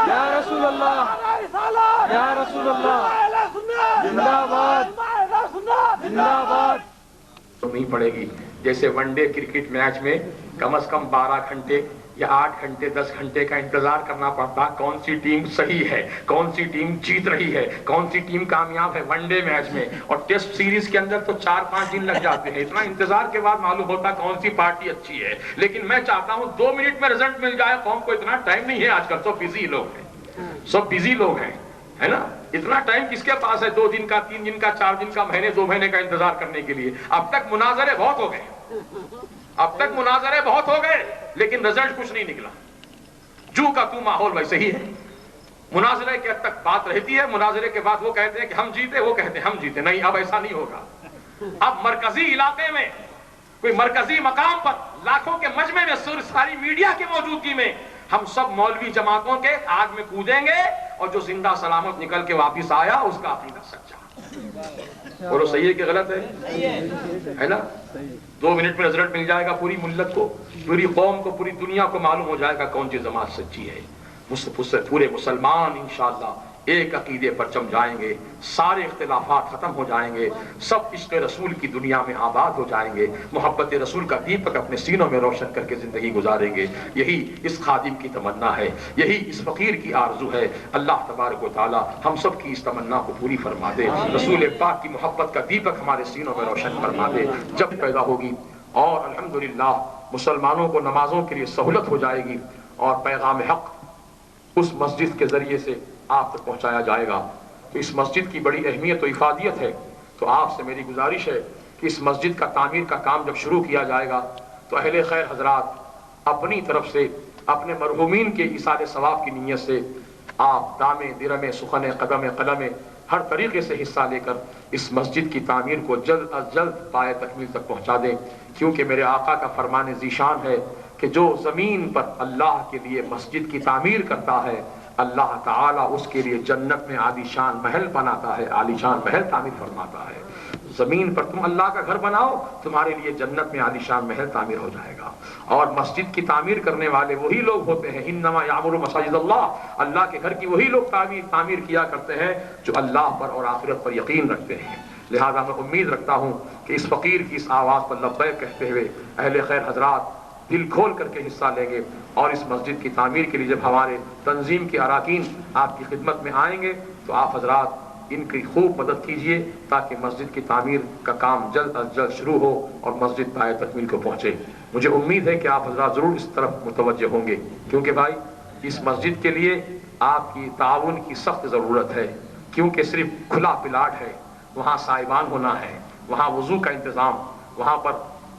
یا رسول اللہ، یا رسول اللہ، زندہ باد، زندہ باد۔ تو نہیں پڑے گی جیسے ون ڈے کرکٹ میچ میں کم از کم 12 گھنٹے یا 8 گھنٹے 10 گھنٹے کا انتظار کرنا پڑتا کون سی ٹیم صحیح ہے، کون سی ٹیم جیت رہی ہے، کون سی ٹیم کامیاب ہے ون ڈے میچ میں، اور ٹیسٹ سیریز کے اندر تو 4-5 دن لگ جاتے ہیں، اتنا انتظار کے بعد معلوم ہوتا کون سی پارٹی اچھی ہے۔ لیکن میں چاہتا ہوں 2 منٹ میں رزلٹ مل جائے، قوم کو اتنا ٹائم نہیں ہے، آج کل تو بزی لوگ ہیں، سب بزی لوگ ہیں، ہے نا، اتنا ٹائم کس کے پاس ہے 2 دن کا، 3 دن کا، 4 دن کا، مہینے 2 مہینے کا انتظار کرنے کے لیے۔ اب تک مناظرے بہت ہو گئے، اب تک مناظرے بہت ہو گئے، لیکن رزلٹ کچھ نہیں نکلا، جو کا تو ماحول ویسے ہی ہے۔ مناظرے کے حد تک بات رہتی ہے، مناظرے کے بعد وہ کہتے ہیں کہ ہم جیتے، وہ کہتے ہیں ہم جیتے، نہیں اب ایسا نہیں ہوگا۔ اب مرکزی علاقے میں کوئی مرکزی مقام پر لاکھوں کے مجمع میں ساری میڈیا کی موجودگی میں ہم سب مولوی جماعتوں کے آگ میں کودیں گے، اور جو زندہ سلامت نکل کے واپس آیا اس کا عقیدہ سچا، اور وہ صحیح ہے کہ غلط ہے نا۔ 2 منٹ میں رزلٹ مل جائے گا، پوری ملت کو، پوری قوم کو، پوری دنیا کو معلوم ہو جائے گا کون سی جماعت سچی ہے۔ پورے مسلمان انشاءاللہ ایک عقیدے پر جم جائیں گے، سارے اختلافات ختم ہو جائیں گے، سب عشق رسول کی دنیا میں آباد ہو جائیں گے، محبت رسول کا دیپک اپنے سینوں میں روشن کر کے زندگی گزاریں گے۔ یہی اس خادم کی تمنا ہے، یہی اس فقیر کی آرزو ہے۔ اللہ تبارک و تعالی ہم سب کی اس تمنا کو پوری فرما دے، رسول پاک کی محبت کا دیپک ہمارے سینوں میں روشن فرما دے۔ جب پیدا ہوگی اور الحمدللہ مسلمانوں کو نمازوں کے لیے سہولت ہو جائے گی، اور پیغام حق اس مسجد کے ذریعے سے آپ تک پہنچایا جائے گا، تو اس مسجد کی بڑی اہمیت و افادیت ہے۔ تو آپ سے میری گزارش ہے کہ اس مسجد کا تعمیر کا کام جب شروع کیا جائے گا تو اہل خیر حضرات اپنی طرف سے اپنے مرحومین کے ایصال ثواب کی نیت سے آپ دامے درمے سخن قدم قلم ہر طریقے سے حصہ لے کر اس مسجد کی تعمیر کو جلد از جلد پائے تکمیل تک پہنچا دیں، کیونکہ میرے آقا کا فرمان ذیشان ہے کہ جو زمین پر اللہ کے لیے مسجد کی تعمیر کرتا ہے اللہ تعالیٰ اس کے لیے جنت میں عالی شان محل بناتا ہے، عالی شان محل تعمیر فرماتا ہے۔ زمین پر تم اللہ کا گھر بناؤ، تمہارے لیے جنت میں عالی شان محل تعمیر ہو جائے گا۔ اور مسجد کی تعمیر کرنے والے وہی لوگ ہوتے ہیں، انما یعمر مساجد اللہ، اللہ کے گھر کی وہی لوگ تعمیر کیا کرتے ہیں جو اللہ پر اور آخرت پر یقین رکھتے ہیں۔ لہذا میں امید رکھتا ہوں کہ اس فقیر کی اس آواز پر لبیک کہتے ہوئے اہل خیر حضرات دل کھول کر کے حصہ لیں گے، اور اس مسجد کی تعمیر کے لیے جب ہمارے تنظیم کے اراکین آپ کی خدمت میں آئیں گے تو آپ حضرات ان کی خوب مدد کیجئے تاکہ مسجد کی تعمیر کا کام جلد از جلد شروع ہو اور مسجد پائے تکمیل کو پہنچے۔ مجھے امید ہے کہ آپ حضرات ضرور اس طرف متوجہ ہوں گے، کیونکہ بھائی اس مسجد کے لیے آپ کی تعاون کی سخت ضرورت ہے، کیونکہ صرف کھلا پلاٹ ہے، وہاں سائبان ہونا ہے، وہاں وضو کا انتظام، وہاں پر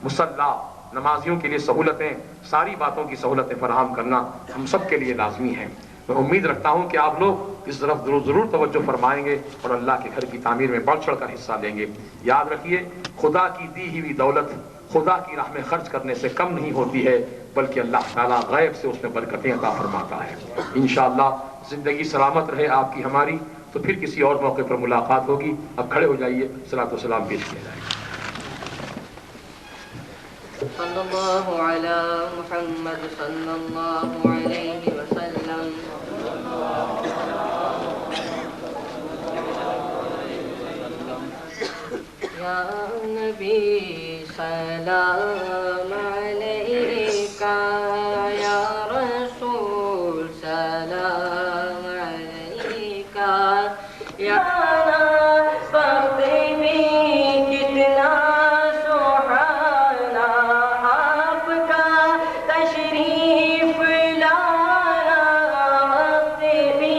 مصلی نمازیوں کے لیے سہولتیں، ساری باتوں کی سہولتیں فراہم کرنا ہم سب کے لیے لازمی ہے۔ میں امید رکھتا ہوں کہ آپ لوگ اس طرف ضرور توجہ فرمائیں گے اور اللہ کے گھر کی تعمیر میں بڑھ چڑھ کر حصہ لیں گے۔ یاد رکھیے، خدا کی دی ہوئی دولت خدا کی راہ میں خرچ کرنے سے کم نہیں ہوتی ہے، بلکہ اللہ تعالیٰ غیب سے اس میں برکتیں عطا فرماتا ہے۔ انشاءاللہ زندگی سلامت رہے آپ کی ہماری، تو پھر کسی اور موقع پر ملاقات ہوگی۔ اب کھڑے ہو جائیے، صلاۃ و سلام پیش کیا جائے گا۔ صلی اللہ علی محمد صلی اللہ علیہ وسلم۔ یا نبی سلام علیکہ، یا رسول سلام علیکہ، یا وقت بھی کتنا سہانا آپ کا تشریف لانا، وقت بھی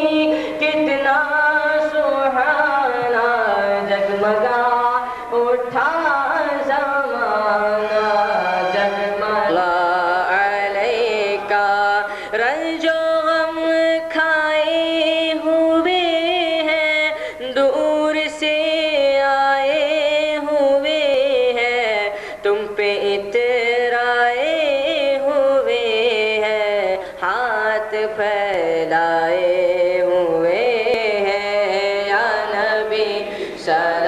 کتنا سہانا، جگمگا اٹھا زمانہ، جگمگا علیکہ، رنج و غم کھائے ہوئے ہیں، دور سے آئے ہوئے ہیں، تم پہ اترائے ہوئے ہیں، ہاتھ پھیلائے ہوئے ہیں، یا نبی سلام